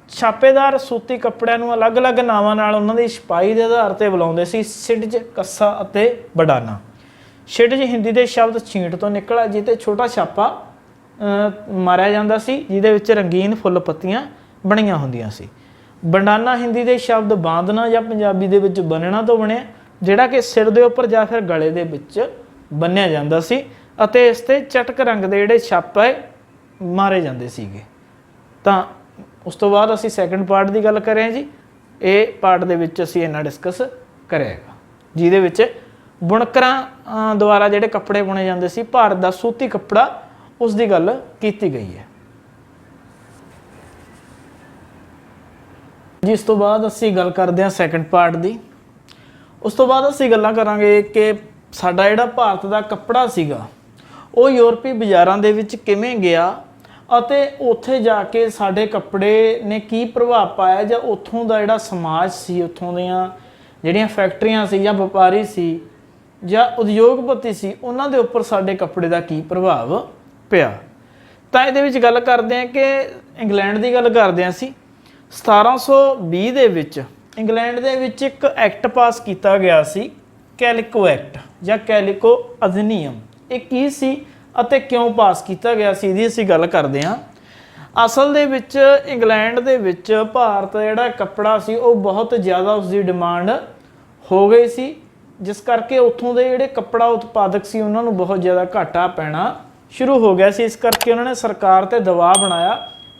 ਛਾਪੇਦਾਰ ਸੂਤੀ ਕੱਪੜਿਆਂ ਨੂੰ ਅਲੱਗ-ਅਲੱਗ ਨਾਵਾਂ ਨਾਲ ਉਹਨਾਂ ਦੀ ਛਪਾਈ ਦੇ ਆਧਾਰ 'ਤੇ ਬੁਲਾਉਂਦੇ ਸੀ, ਛਿੰਟਜ, ਕੱਸਾ ਅਤੇ ਬੰਡਾਨਾ। ਛਿੰਟਜ ਹਿੰਦੀ ਦੇ ਸ਼ਬਦ ਛੀਂਟ ਤੋਂ ਨਿਕਲਿਆ, ਜਿਹਤੇ ਛੋਟਾ ਛਾਪਾ ਮਾਰਿਆ ਜਾਂਦਾ ਸੀ, ਜਿਹਦੇ ਵਿੱਚ ਰੰਗੀਨ ਫੁੱਲ ਪੱਤੀਆਂ ਬਣੀਆਂ ਹੁੰਦੀਆਂ ਸੀ। ਬੰਡਾਨਾ ਹਿੰਦੀ ਦੇ ਸ਼ਬਦ ਬਾਂਧਨਾ ਜਾਂ ਪੰਜਾਬੀ ਦੇ ਵਿੱਚ ਬੰਨਣਾ ਤੋਂ ਬਣਿਆ, ਜਿਹੜਾ ਕਿ ਸਿਰ ਦੇ ਉੱਪਰ ਜਾਂ ਫਿਰ ਗਲੇ ਦੇ ਵਿੱਚ ਬੰਨਿਆ ਜਾਂਦਾ ਸੀ ਅਤੇ ਇਸ 'ਤੇ ਚਟਕ ਰੰਗ ਦੇ ਜਿਹੜੇ ਛਾਪੇ ਮਾਰੇ ਜਾਂਦੇ ਸੀਗੇ। ਤਾਂ ਉਸ ਤੋਂ ਬਾਅਦ ਅਸੀਂ ਸੈਕੰਡ ਪਾਰਟ ਦੀ ਗੱਲ ਕਰ ਰਹੇ ਹਾਂ ਜੀ। ਇਹ ਪਾਰਟ ਦੇ ਵਿੱਚ ਅਸੀਂ ਇਹਨਾਂ ਡਿਸਕਸ ਕਰਿਆਗਾ, ਜਿਹਦੇ ਵਿੱਚ ਬੁਣਕਰਾਂ ਦੁਆਰਾ ਜਿਹੜੇ ਕੱਪੜੇ ਬੁਣੇ ਜਾਂਦੇ ਸੀ, ਭਾਰਤ ਦਾ ਸੂਤੀ ਕੱਪੜਾ, ਉਸ ਦੀ ਗੱਲ ਕੀਤੀ ਗਈ ਹੈ। ਜਿਸ ਤੋਂ ਬਾਅਦ ਅਸੀਂ ਗੱਲ ਕਰਦੇ ਹਾਂ ਸੈਕੰਡ ਪਾਰਟ ਦੀ। ਉਸ ਤੋਂ ਬਾਅਦ ਅਸੀਂ ਗੱਲਾਂ ਕਰਾਂਗੇ ਕਿ ਸਾਡਾ ਜਿਹੜਾ ਭਾਰਤ ਦਾ ਕੱਪੜਾ ਸੀਗਾ ਉਹ ਯੂਰਪੀ ਬਾਜ਼ਾਰਾਂ ਦੇ ਵਿੱਚ ਕਿਵੇਂ ਗਿਆ ਅਤੇ ਉੱਥੇ ਜਾ ਕੇ ਸਾਡੇ ਕੱਪੜੇ ਨੇ ਕੀ ਪ੍ਰਭਾਵ ਪਾਇਆ, ਜਾਂ ਉੱਥੋਂ ਦਾ ਜਿਹੜਾ ਸਮਾਜ ਸੀ, ਉੱਥੋਂ ਦੀਆਂ ਜਿਹੜੀਆਂ ਫੈਕਟਰੀਆਂ ਸੀ ਜਾਂ ਵਪਾਰੀ ਸੀ ਜਾਂ ਉਦਯੋਗਪਤੀ ਸੀ, ਉਹਨਾਂ ਦੇ ਉੱਪਰ ਸਾਡੇ ਕੱਪੜੇ ਦਾ ਕੀ ਪ੍ਰਭਾਵ ਪਿਆ। ਤਾਂ ਇਹਦੇ ਵਿੱਚ ਗੱਲ ਕਰਦੇ ਹਾਂ ਕਿ ਇੰਗਲੈਂਡ ਦੀ ਗੱਲ ਕਰਦੇ ਹਾਂ ਅਸੀਂ। 1720 ਦੇ ਵਿੱਚ ਇੰਗਲੈਂਡ ਦੇ ਵਿੱਚ ਇੱਕ ਐਕਟ ਪਾਸ ਕੀਤਾ ਗਿਆ ਸੀ, ਕੈਲੀਕੋ ਐਕਟ ਜਾਂ ਕੈਲੀਕੋ ਅਧਿਨਿਯਮ। ਇਹ ਕੀ ਸੀ ਅਤੇ ਕਿਉਂ ਪਾਸ ਕੀਤਾ ਗਿਆ ਸੀ, ਇਹਦੀ ਅਸੀਂ ਗੱਲ ਕਰਦੇ ਹਾਂ। ਅਸਲ ਦੇ ਵਿੱਚ ਇੰਗਲੈਂਡ ਦੇ ਵਿੱਚ ਭਾਰਤ ਦਾ ਜਿਹੜਾ ਕੱਪੜਾ ਸੀ ਉਹ ਬਹੁਤ ਜ਼ਿਆਦਾ ਉਸ ਦੀ ਡਿਮਾਂਡ ਹੋ ਗਈ ਸੀ, ਜਿਸ ਕਰਕੇ ਉੱਥੋਂ ਦੇ ਜਿਹੜੇ ਕੱਪੜਾ ਉਤਪਾਦਕ ਸੀ ਉਹਨਾਂ ਨੂੰ ਬਹੁਤ ਜ਼ਿਆਦਾ ਘਾਟਾ ਪੈਣਾ ਸ਼ੁਰੂ ਹੋ ਗਿਆ ਸੀ। ਇਸ ਕਰਕੇ ਉਹਨਾਂ ਨੇ ਸਰਕਾਰ ਤੇ ਦਬਾਅ ਬਣਾਇਆ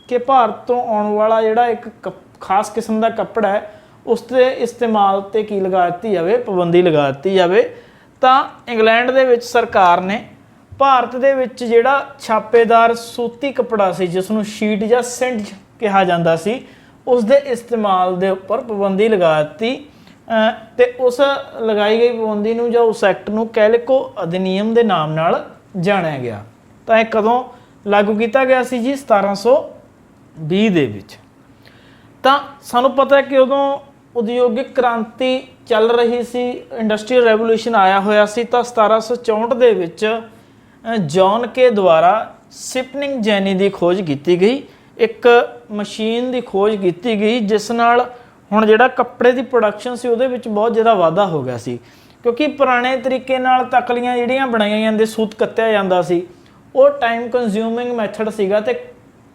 ਕਿ ਭਾਰਤ ਤੋਂ ਆਉਣ ਵਾਲਾ ਜਿਹੜਾ ਇੱਕ ਖਾਸ ਕਿਸਮ ਦਾ ਕੱਪੜਾ ਹੈ ਉਸ ਦੇ ਇਸਤੇਮਾਲ ਤੇ ਕੀ ਲਗਾ ਦਿੱਤੀ ਜਾਵੇ, ਪਾਬੰਦੀ ਲਗਾ ਦਿੱਤੀ ਜਾਵੇ। ਤਾਂ ਇੰਗਲੈਂਡ ਦੇ ਵਿੱਚ ਸਰਕਾਰ ਨੇ ਭਾਰਤ ਦੇ ਵਿੱਚ ਜਿਹੜਾ ਛਾਪੇਦਾਰ ਸੂਤੀ ਕੱਪੜਾ ਸੀ, ਜਿਸ ਨੂੰ ਸ਼ੀਟ ਜਾਂ ਸਿੰਜ ਕਿਹਾ ਜਾਂਦਾ ਸੀ, ਉਸ ਦੇ ਇਸਤੇਮਾਲ ਦੇ ਉੱਪਰ ਪਾਬੰਦੀ ਲਗਾ ਦਿੱਤੀ ਤੇ ਉਸ ਲਗਾਈ ਗਈ ਪਾਬੰਦੀ ਨੂੰ ਜਾਂ ਉਸ ਐਕਟ ਨੂੰ ਕੈਲਿਕੋ ਅਧਿਨਿਯਮ ਦੇ ਨਾਮ ਨਾਲ ਜਾਣਿਆ ਗਿਆ। ਤਾਂ ਇਹ ਕਦੋਂ ਲਾਗੂ ਕੀਤਾ ਗਿਆ ਸੀ ਜੀ? 1720 ਦੇ ਵਿੱਚ। ਤਾਂ ਸਾਨੂੰ ਪਤਾ ਹੈ ਕਿ ਉਦੋਂ ਉਦਯੋਗਿਕ ਕ੍ਰਾਂਤੀ ਚੱਲ ਰਹੀ ਸੀ, ਇੰਡਸਟਰੀਅਲ ਰੈਵੋਲੂਸ਼ਨ ਆਇਆ ਹੋਇਆ ਸੀ। ਤਾਂ 1764 ਦੇ ਵਿੱਚ ਜੌਨ ਕੇ ਦੁਆਰਾ ਸਿਪਨਿੰਗ ਜੈਨੀ ਦੀ ਖੋਜ ਕੀਤੀ ਗਈ, ਇੱਕ ਮਸ਼ੀਨ ਦੀ ਖੋਜ ਕੀਤੀ ਗਈ ਜਿਸ ਨਾਲ ਹੁਣ ਜਿਹੜਾ ਕੱਪੜੇ ਦੀ ਪ੍ਰੋਡਕਸ਼ਨ ਸੀ ਉਹਦੇ ਵਿੱਚ ਬਹੁਤ ਜ਼ਿਆਦਾ ਵਾਧਾ ਹੋ ਗਿਆ ਸੀ, ਕਿਉਂਕਿ ਪੁਰਾਣੇ ਤਰੀਕੇ ਨਾਲ ਤਕਲੀਆਂ ਜਿਹੜੀਆਂ ਬਣਾਈਆਂ ਜਾਂਦੇ, ਸੂਤ ਕੱਤਿਆ ਜਾਂਦਾ ਸੀ, ਉਹ ਟਾਈਮ ਕੰਜ਼ਿਊਮਿੰਗ ਮੈਥਡ ਸੀਗਾ ਤੇ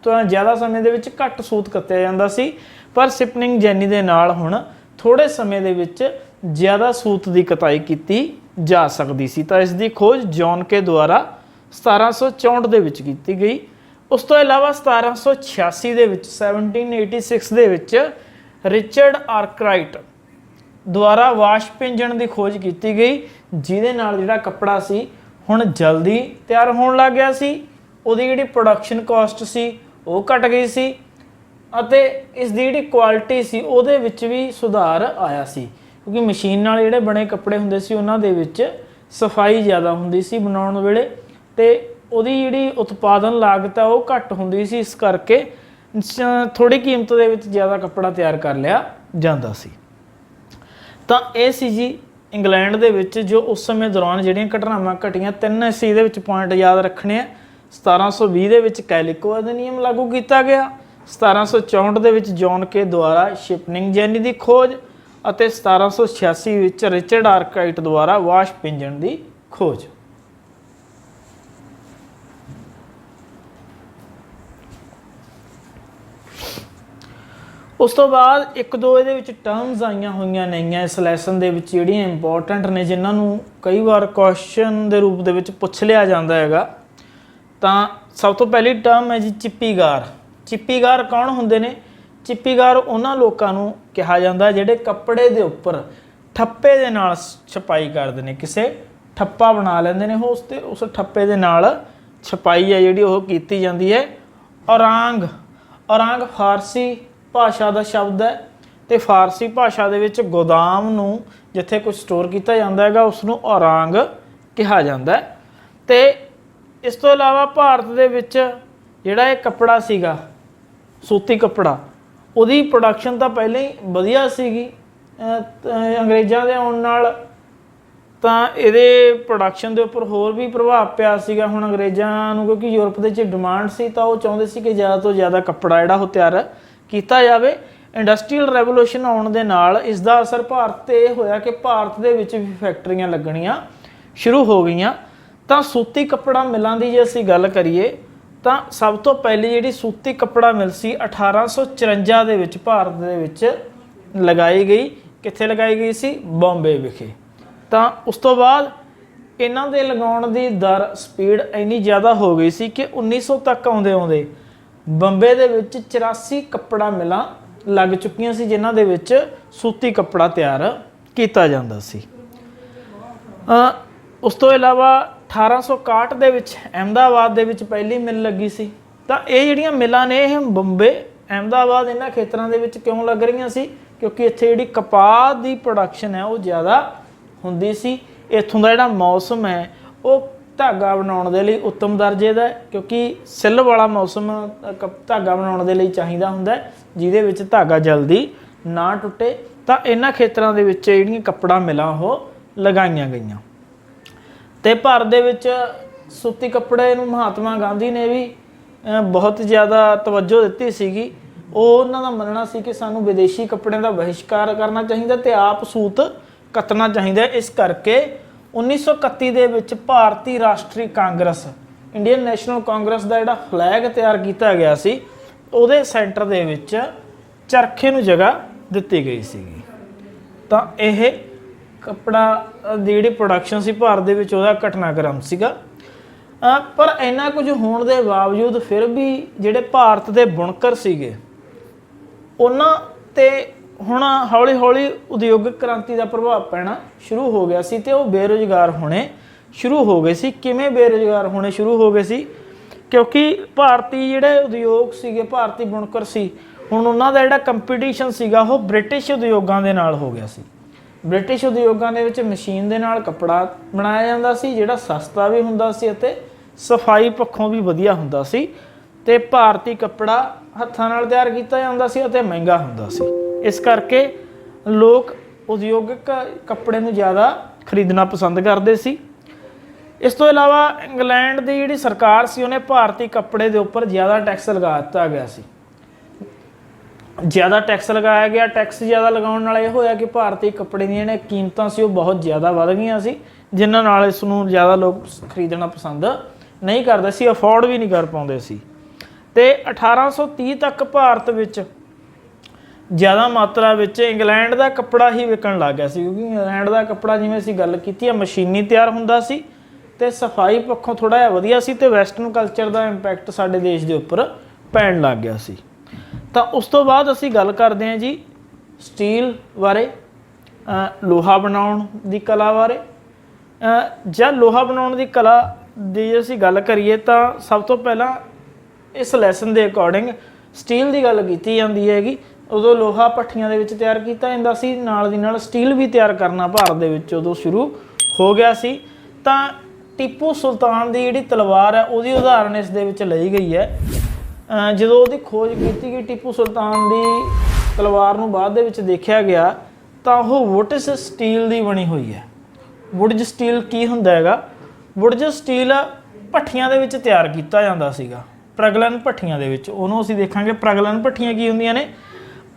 ਜ਼ਿਆਦਾ ਸਮੇਂ ਦੇ ਵਿੱਚ ਘੱਟ ਸੂਤ ਕੱਤਿਆ ਜਾਂਦਾ ਸੀ। ਪਰ ਸਿਪਨਿੰਗ ਜੈਨੀ ਦੇ ਨਾਲ ਹੁਣ ਥੋੜੇ ਸਮੇਂ ਦੇ ਵਿੱਚ ਜ਼ਿਆਦਾ ਸੂਤ ਦੀ ਕਤਾਈ ਕੀਤੀ ਜਾ ਸਕਦੀ ਸੀ। ਤਾਂ ਇਸ ਦੀ ਖੋਜ ਜੌਨ ਕੇ ਦੁਆਰਾ 1764 ਦੇ ਵਿੱਚ ਕੀਤੀ ਗਈ। ਉਸ ਤੋਂ ਇਲਾਵਾ 1786 ਦੇ ਵਿੱਚ 1786 ਦੇ ਵਿੱਚ ਰਿਚਰਡ ਆਰਕਰਾਈਟ ਦੁਆਰਾ ਵਾਸ਼ਪ ਇੰਜਣ ਦੀ ਖੋਜ ਕੀਤੀ ਗਈ, ਜਿਹਦੇ ਨਾਲ ਜਿਹੜਾ ਕੱਪੜਾ ਸੀ ਹੁਣ ਜਲਦੀ ਤਿਆਰ ਹੋਣ ਲੱਗ ਗਿਆ ਸੀ। ਉਹਦੀ ਜਿਹੜੀ ਪ੍ਰੋਡਕਸ਼ਨ ਕਾਸਟ ਸੀ ਉਹ ਘਟ ਗਈ ਸੀ ਅਤੇ ਇਸ ਦੀ ਜਿਹੜੀ ਕੁਆਲਿਟੀ ਸੀ ਉਹਦੇ ਵਿੱਚ ਵੀ ਸੁਧਾਰ ਆਇਆ ਸੀ, ਕਿਉਂਕਿ ਮਸ਼ੀਨ ਨਾਲ ਜਿਹੜੇ ਬਣੇ ਕੱਪੜੇ ਹੁੰਦੇ ਸੀ ਉਹਨਾਂ ਦੇ ਵਿੱਚ ਸਫਾਈ ਜ਼ਿਆਦਾ ਹੁੰਦੀ ਸੀ ਬਣਾਉਣ ਵੇਲੇ ਤੇ ਉਹਦੀ ਜਿਹੜੀ ਉਤਪਾਦਨ ਲਾਗਤ ਹੈ ਉਹ ਘੱਟ ਹੁੰਦੀ ਸੀ। ਇਸ ਕਰਕੇ ਥੋੜੀ ਕੀਮਤ ਦੇ ਵਿੱਚ ਜ਼ਿਆਦਾ ਕੱਪੜਾ ਤਿਆਰ ਕਰ ਲਿਆ ਜਾਂਦਾ ਸੀ। ਤਾਂ ਇਹ ਸੀ ਜੀ ਇੰਗਲੈਂਡ ਦੇ ਵਿੱਚ ਜੋ ਉਸ ਸਮੇਂ ਦੌਰਾਨ ਜਿਹੜੀਆਂ ਘਟਨਾਵਾਂ ਘਟੀਆਂ। 3 ਅਸੀਂ ਇਹਦੇ ਵਿੱਚ ਪੁਆਇੰਟ ਯਾਦ ਰੱਖਣੇ ਆ। 1720 ਦੇ ਵਿੱਚ ਕੈਲਿਕੋ ਅਧਿਨਿਯਮ ਲਾਗੂ ਕੀਤਾ ਗਿਆ, 1764 ਦੇ ਵਿੱਚ ਜੌਨ ਕੇ ਦੁਆਰਾ ਸ਼ਿਪਨਿੰਗ ਜੈਨੀ ਦੀ ਖੋਜ ਅਤੇ 1786 ਵਿੱਚ ਰਿਚਰਡ ਆਰਕਰਾਈਟ ਦੁਆਰਾ ਵਾਸ਼ਪ ਇੰਜਣ ਦੀ ਖੋਜ। ਉਸ ਤੋਂ ਬਾਅਦ ਇੱਕ ਦੋ ਇਹਦੇ ਵਿੱਚ ਟਰਮਸ ਆਈਆਂ ਹੋਈਆਂ ਨੇਗੀਆਂ ਇਸ ਲੈਸਨ ਦੇ ਵਿੱਚ ਜਿਹੜੀਆਂ ਇੰਪੋਰਟੈਂਟ ਨੇ, ਜਿਨ੍ਹਾਂ ਨੂੰ ਕਈ ਵਾਰ ਕੁਐਸਚਨ ਦੇ ਰੂਪ ਦੇ ਵਿੱਚ ਪੁੱਛ ਲਿਆ ਜਾਂਦਾ ਹੈਗਾ। ਤਾਂ ਸਭ ਤੋਂ ਪਹਿਲੀ ਟਰਮ ਹੈ ਜੀ ਚਿੱਪੀਗਾਰ। ਚਿੱਪੀਗਾਰ ਕੌਣ ਹੁੰਦੇ ਨੇ? ਚਿੱਪੀਗਾਰ ਉਹਨਾਂ ਲੋਕਾਂ ਨੂੰ ਕਿਹਾ ਜਾਂਦਾ ਜਿਹੜੇ ਕੱਪੜੇ ਦੇ ਉੱਪਰ ਠੱਪੇ ਦੇ ਨਾਲ ਛਪਾਈ ਕਰਦੇ ਨੇ, ਕਿਸੇ ਠੱਪਾ ਬਣਾ ਲੈਂਦੇ ਨੇ ਉਹ ਉਸ ਠੱਪੇ ਦੇ ਨਾਲ ਛਪਾਈ ਹੈ ਜਿਹੜੀ ਉਹ ਕੀਤੀ ਜਾਂਦੀ ਹੈ। ਔਰਾਂਗ, ਔਰਾਂਗ ਫਾਰਸੀ ਭਾਸ਼ਾ ਦਾ ਸ਼ਬਦ ਹੈ ਤੇ ਫਾਰਸੀ ਭਾਸ਼ਾ ਦੇ ਵਿੱਚ ਗੋਦਾਮ ਨੂੰ ਜਿੱਥੇ ਕੁਝ ਸਟੋਰ ਕੀਤਾ ਜਾਂਦਾ ਹੈਗਾ ਉਸ ਨੂੰ ਔਰਾਂਗ ਕਿਹਾ ਜਾਂਦਾ। ਤੇ ਇਸ ਤੋਂ ਇਲਾਵਾ ਭਾਰਤ ਦੇ ਵਿੱਚ ਜਿਹੜਾ ਇਹ ਕੱਪੜਾ ਸੀਗਾ ਸੂਤੀ ਕੱਪੜਾ, ਉਹਦੀ ਪ੍ਰੋਡਕਸ਼ਨ ਤਾਂ ਪਹਿਲਾਂ ਹੀ ਵਧੀਆ ਸੀਗੀ। ਅੰਗਰੇਜ਼ਾਂ ਦੇ ਆਉਣ ਨਾਲ ਤਾਂ ਇਹਦੇ ਪ੍ਰੋਡਕਸ਼ਨ ਦੇ ਉੱਪਰ ਹੋਰ ਵੀ ਪ੍ਰਭਾਵ ਪਿਆ ਸੀਗਾ। ਹੁਣ ਅੰਗਰੇਜ਼ਾਂ ਨੂੰ ਕਿਉਂਕਿ ਯੂਰਪ ਦੇ 'ਚ ਡਿਮਾਂਡ ਸੀ ਤਾਂ ਉਹ ਚਾਹੁੰਦੇ ਸੀ ਕਿ ਜ਼ਿਆਦਾ ਤੋਂ ਜ਼ਿਆਦਾ ਕੱਪੜਾ ਜਿਹੜਾ ਉਹ ਤਿਆਰ ਕੀਤਾ ਜਾਵੇ। ਇੰਡਸਟਰੀਅਲ ਰੈਵੋਲੂਸ਼ਨ ਆਉਣ ਦੇ ਨਾਲ ਇਸ ਦਾ ਅਸਰ ਭਾਰਤ 'ਤੇ ਇਹ ਹੋਇਆ ਕਿ ਭਾਰਤ ਦੇ ਵਿੱਚ ਵੀ ਫੈਕਟਰੀਆਂ ਲੱਗਣੀਆਂ ਸ਼ੁਰੂ ਹੋ ਗਈਆਂ। ਤਾਂ ਸੂਤੀ ਕੱਪੜਾ ਮਿਲਾਂ ਦੀ ਜੇ ਅਸੀਂ ਗੱਲ ਕਰੀਏ ਤਾਂ ਸਭ ਤੋਂ ਪਹਿਲੀ ਜਿਹੜੀ ਸੂਤੀ ਕੱਪੜਾ ਮਿਲ ਸੀ 1854 ਦੇ ਵਿੱਚ ਭਾਰਤ ਦੇ ਵਿੱਚ ਲਗਾਈ ਗਈ। ਕਿੱਥੇ ਲਗਾਈ ਗਈ ਸੀ? ਬੰਬੇ ਵਿਖੇ। ਤਾਂ ਉਸ ਤੋਂ ਬਾਅਦ ਇਹਨਾਂ ਦੇ ਲਗਾਉਣ ਦੀ ਦਰ ਸਪੀਡ ਇੰਨੀ ਜ਼ਿਆਦਾ ਹੋ ਗਈ ਸੀ ਕਿ 1900 ਤੱਕ ਆਉਂਦੇ ਬੰਬੇ ਦੇ ਵਿੱਚ 84 ਕੱਪੜਾ ਮਿਲਾਂ ਲੱਗ ਚੁੱਕੀਆਂ ਸੀ ਜਿਨ੍ਹਾਂ ਦੇ ਵਿੱਚ ਸੂਤੀ ਕੱਪੜਾ ਤਿਆਰ ਕੀਤਾ ਜਾਂਦਾ ਸੀ। ਉਸ ਤੋਂ ਇਲਾਵਾ 1861 ਦੇ ਵਿੱਚ ਅਹਿਮਦਾਬਾਦ ਦੇ ਵਿੱਚ ਪਹਿਲੀ ਮਿਲ ਲੱਗੀ ਸੀ। ਤਾਂ ਇਹ ਜਿਹੜੀਆਂ ਮਿਲਾਂ ਨੇ ਇਹ ਬੰਬੇ, ਅਹਿਮਦਾਬਾਦ ਇਹਨਾਂ ਖੇਤਰਾਂ ਦੇ ਵਿੱਚ ਕਿਉਂ ਲੱਗ ਰਹੀਆਂ ਸੀ? ਕਿਉਂਕਿ ਇੱਥੇ ਜਿਹੜੀ ਕਪਾਹ ਦੀ ਪ੍ਰੋਡਕਸ਼ਨ ਹੈ ਉਹ ਜ਼ਿਆਦਾ ਹੁੰਦੀ ਸੀ। ਇੱਥੋਂ ਦਾ ਜਿਹੜਾ ਮੌਸਮ ਹੈ ਉਹ ਧਾਗਾ ਬਣਾਉਣ ਦੇ ਲਈ ਉੱਤਮ ਦਰਜੇ ਦਾ, ਕਿਉਂਕਿ ਸਿੱਲ ਵਾਲਾ ਮੌਸਮ ਧਾਗਾ ਬਣਾਉਣ ਦੇ ਲਈ ਚਾਹੀਦਾ ਹੁੰਦਾ ਜਿਹਦੇ ਵਿੱਚ ਧਾਗਾ ਜਲਦੀ ਨਾ ਟੁੱਟੇ। ਤਾਂ ਇਹਨਾਂ ਖੇਤਰਾਂ ਦੇ ਵਿੱਚ ਜਿਹੜੀਆਂ ਕੱਪੜਾ ਮਿਲਾਂ ਉਹ ਲਗਾਈਆਂ ਗਈਆਂ। ਤੇ ਭਾਰਤ ਦੇ ਵਿੱਚ ਸੂਤੀ ਕੱਪੜੇ ਨੂੰ ਮਹਾਤਮਾ ਗਾਂਧੀ ਨੇ ਵੀ ਬਹੁਤ ਜ਼ਿਆਦਾ ਤਵੱਜੋ ਦਿੱਤੀ ਸੀਗੀ। ਉਹ ਉਹਨਾਂ ਦਾ ਮੰਨਣਾ ਸੀ ਕਿ ਸਾਨੂੰ ਵਿਦੇਸ਼ੀ ਕੱਪੜਿਆਂ ਦਾ ਬਹਿਸ਼ਕਾਰ ਕਰਨਾ ਚਾਹੀਦਾ ਤੇ ਆਪ ਸੂਤ ਕੱਤਣਾ ਚਾਹੀਦਾ। ਇਸ ਕਰਕੇ 1931 ਦੇ ਵਿੱਚ ਭਾਰਤੀ ਰਾਸ਼ਟਰੀ ਕਾਂਗਰਸ, ਇੰਡੀਅਨ ਨੈਸ਼ਨਲ ਕਾਂਗਰਸ ਦਾ ਜਿਹੜਾ ਫਲੈਗ ਤਿਆਰ ਕੀਤਾ ਗਿਆ ਸੀ ਉਹਦੇ ਸੈਂਟਰ ਦੇ ਵਿੱਚ ਚਰਖੇ ਨੂੰ ਜਗ੍ਹਾ ਦਿੱਤੀ ਗਈ ਸੀਗੀ। ਤਾਂ ਇਹ ਕੱਪੜਾ ਦੀ ਜਿਹੜੀ ਪ੍ਰੋਡਕਸ਼ਨ ਸੀ ਭਾਰਤ ਦੇ ਵਿੱਚ ਉਹਦਾ ਘਟਨਾਕ੍ਰਮ ਸੀਗਾ। ਪਰ ਇੰਨਾ ਕੁਝ ਹੋਣ ਦੇ ਬਾਵਜੂਦ ਫਿਰ ਵੀ ਜਿਹੜੇ ਭਾਰਤ ਦੇ ਬੁਣਕਰ ਸੀਗੇ ਉਹਨਾਂ ਤੇ ਹੁਣ ਹੌਲੀ ਹੌਲੀ ਉਦਯੋਗਿਕ ਕ੍ਰਾਂਤੀ ਦਾ ਪ੍ਰਭਾਵ ਪੈਣਾ ਸ਼ੁਰੂ ਹੋ ਗਿਆ ਸੀ ਤੇ ਉਹ ਬੇਰੁਜ਼ਗਾਰ ਹੋਣੇ ਸ਼ੁਰੂ ਹੋ ਗਏ ਸੀ। ਕਿਵੇਂ ਬੇਰੁਜ਼ਗਾਰ ਹੋਣੇ ਸ਼ੁਰੂ ਹੋ ਗਏ ਸੀ? ਕਿਉਂਕਿ ਭਾਰਤੀ ਜਿਹੜੇ ਉਦਯੋਗ ਸੀਗੇ, ਭਾਰਤੀ ਬੁਣਕਰ ਸੀ, ਹੁਣ ਉਹਨਾਂ ਦਾ ਜਿਹੜਾ ਕੰਪੀਟੀਸ਼ਨ ਸੀਗਾ ਉਹ ਬ੍ਰਿਟਿਸ਼ ਉਦਯੋਗਾਂ ਦੇ ਨਾਲ ਹੋ ਗਿਆ ਸੀ। ਬ੍ਰਿਟਿਸ਼ ਉਦਯੋਗਾਂ ਦੇ ਵਿੱਚ ਮਸ਼ੀਨ ਦੇ ਨਾਲ ਕੱਪੜਾ ਬਣਾਇਆ ਜਾਂਦਾ ਸੀ ਜਿਹੜਾ ਸਸਤਾ ਵੀ ਹੁੰਦਾ ਸੀ ਅਤੇ ਸਫਾਈ ਪੱਖੋਂ ਵੀ ਵਧੀਆ ਹੁੰਦਾ ਸੀ, ਤੇ ਭਾਰਤੀ ਕੱਪੜਾ ਹੱਥਾਂ ਨਾਲ ਤਿਆਰ ਕੀਤਾ ਜਾਂਦਾ ਸੀ ਅਤੇ ਮਹਿੰਗਾ ਹੁੰਦਾ ਸੀ। ਇਸ ਕਰਕੇ ਲੋਕ ਉਦਯੋਗਿਕ ਕੱਪੜੇ ਨੂੰ ਜ਼ਿਆਦਾ ਖਰੀਦਣਾ ਪਸੰਦ ਕਰਦੇ ਸੀ। ਇਸ ਤੋਂ ਇਲਾਵਾ ਇੰਗਲੈਂਡ ਦੀ ਜਿਹੜੀ ਸਰਕਾਰ ਸੀ ਉਹਨੇ ਭਾਰਤੀ ਕੱਪੜੇ ਦੇ ਉੱਪਰ ਜ਼ਿਆਦਾ ਟੈਕਸ ਲਗਾ ਦਿੱਤਾ ਗਿਆ ਸੀ। ਜ਼ਿਆਦਾ ਟੈਕਸ ਲਗਾਇਆ ਗਿਆ। ਟੈਕਸ ਜ਼ਿਆਦਾ ਲਗਾਉਣ ਨਾਲ ਇਹ ਹੋਇਆ ਕਿ ਭਾਰਤੀ ਕੱਪੜੇ ਦੀਆਂ ਜਿਹੜੀਆਂ ਕੀਮਤਾਂ ਸੀ ਉਹ ਬਹੁਤ ਜ਼ਿਆਦਾ ਵੱਧ ਗਈਆਂ ਸੀ, ਜਿਨ੍ਹਾਂ ਨਾਲ ਇਸ ਨੂੰ ਜ਼ਿਆਦਾ ਲੋਕ ਖਰੀਦਣਾ ਪਸੰਦ ਨਹੀਂ ਕਰਦੇ ਸੀ, ਅਫੋਰਡ ਵੀ ਨਹੀਂ ਕਰ ਪਾਉਂਦੇ ਸੀ। ਤੇ 1830 ਤੱਕ ਭਾਰਤ ਵਿੱਚ ਜ਼ਿਆਦਾ ਮਾਤਰਾ ਵਿੱਚ ਇੰਗਲੈਂਡ ਦਾ ਕੱਪੜਾ ਹੀ ਵਿਕਣ ਲੱਗ ਗਿਆ ਸੀ, ਕਿਉਂਕਿ ਇੰਗਲੈਂਡ ਦਾ ਕੱਪੜਾ ਜਿਵੇਂ ਅਸੀਂ ਗੱਲ ਕੀਤੀ ਹੈ ਮਸ਼ੀਨੀ ਤਿਆਰ ਹੁੰਦਾ ਸੀ ਤੇ ਸਫਾਈ ਪੱਖੋਂ ਥੋੜ੍ਹਾ ਜਿਹਾ ਵਧੀਆ ਸੀ ਤੇ ਵੈਸਟਰਨ ਕਲਚਰ ਦਾ ਇੰਪੈਕਟ ਸਾਡੇ ਦੇਸ਼ ਦੇ ਉੱਪਰ ਪੈਣ ਲੱਗ ਗਿਆ ਸੀ। ਤਾਂ ਉਸ ਤੋਂ ਬਾਅਦ ਅਸੀਂ ਗੱਲ ਕਰਦੇ ਹਾਂ ਜੀ ਸਟੀਲ ਬਾਰੇ, ਲੋਹਾ ਬਣਾਉਣ ਦੀ ਕਲਾ ਬਾਰੇ। ਜਾਂ ਲੋਹਾ ਬਣਾਉਣ ਦੀ ਕਲਾ ਦੀ ਅਸੀਂ ਗੱਲ ਕਰੀਏ ਤਾਂ ਸਭ ਤੋਂ ਪਹਿਲਾਂ ਇਸ ਲੈਸਨ ਦੇ ਅਕੋਰਡਿੰਗ ਸਟੀਲ ਦੀ ਗੱਲ ਕੀਤੀ ਜਾਂਦੀ ਹੈਗੀ। ਉਦੋਂ ਲੋਹਾ ਭੱਠੀਆਂ ਦੇ ਵਿੱਚ ਤਿਆਰ ਕੀਤਾ ਜਾਂਦਾ ਸੀ, ਨਾਲ ਦੀ ਨਾਲ ਸਟੀਲ ਵੀ ਤਿਆਰ ਕਰਨਾ ਭਾਰਤ ਦੇ ਵਿੱਚ ਉਦੋਂ ਸ਼ੁਰੂ ਹੋ ਗਿਆ ਸੀ। ਤਾਂ ਟੀਪੂ ਸੁਲਤਾਨ ਦੀ ਜਿਹੜੀ ਤਲਵਾਰ ਹੈ ਉਹਦੀ ਉਦਾਹਰਨ ਇਸ ਦੇ ਵਿੱਚ ਲਈ ਗਈ ਹੈ। ਜਦੋਂ ਉਹਦੀ ਖੋਜ ਕੀਤੀ ਗਈ ਟੀਪੂ ਸੁਲਤਾਨ ਦੀ ਤਲਵਾਰ ਨੂੰ ਬਾਅਦ ਦੇ ਵਿੱਚ ਦੇਖਿਆ ਗਿਆ ਤਾਂ ਉਹ ਵੁਡਜ ਸਟੀਲ ਦੀ ਬਣੀ ਹੋਈ ਹੈ। ਵੁਡਜ ਸਟੀਲ ਕੀ ਹੁੰਦਾ ਹੈਗਾ? ਵੁਡਜ ਸਟੀਲ ਭੱਠੀਆਂ ਦੇ ਵਿੱਚ ਤਿਆਰ ਕੀਤਾ ਜਾਂਦਾ ਸੀਗਾ, ਪ੍ਰਗਲਨ ਭੱਠੀਆਂ ਦੇ ਵਿੱਚ। ਉਹਨੂੰ ਅਸੀਂ ਦੇਖਾਂਗੇ ਪ੍ਰਗਲਨ ਭੱਠੀਆਂ ਕੀ ਹੁੰਦੀਆਂ ਨੇ।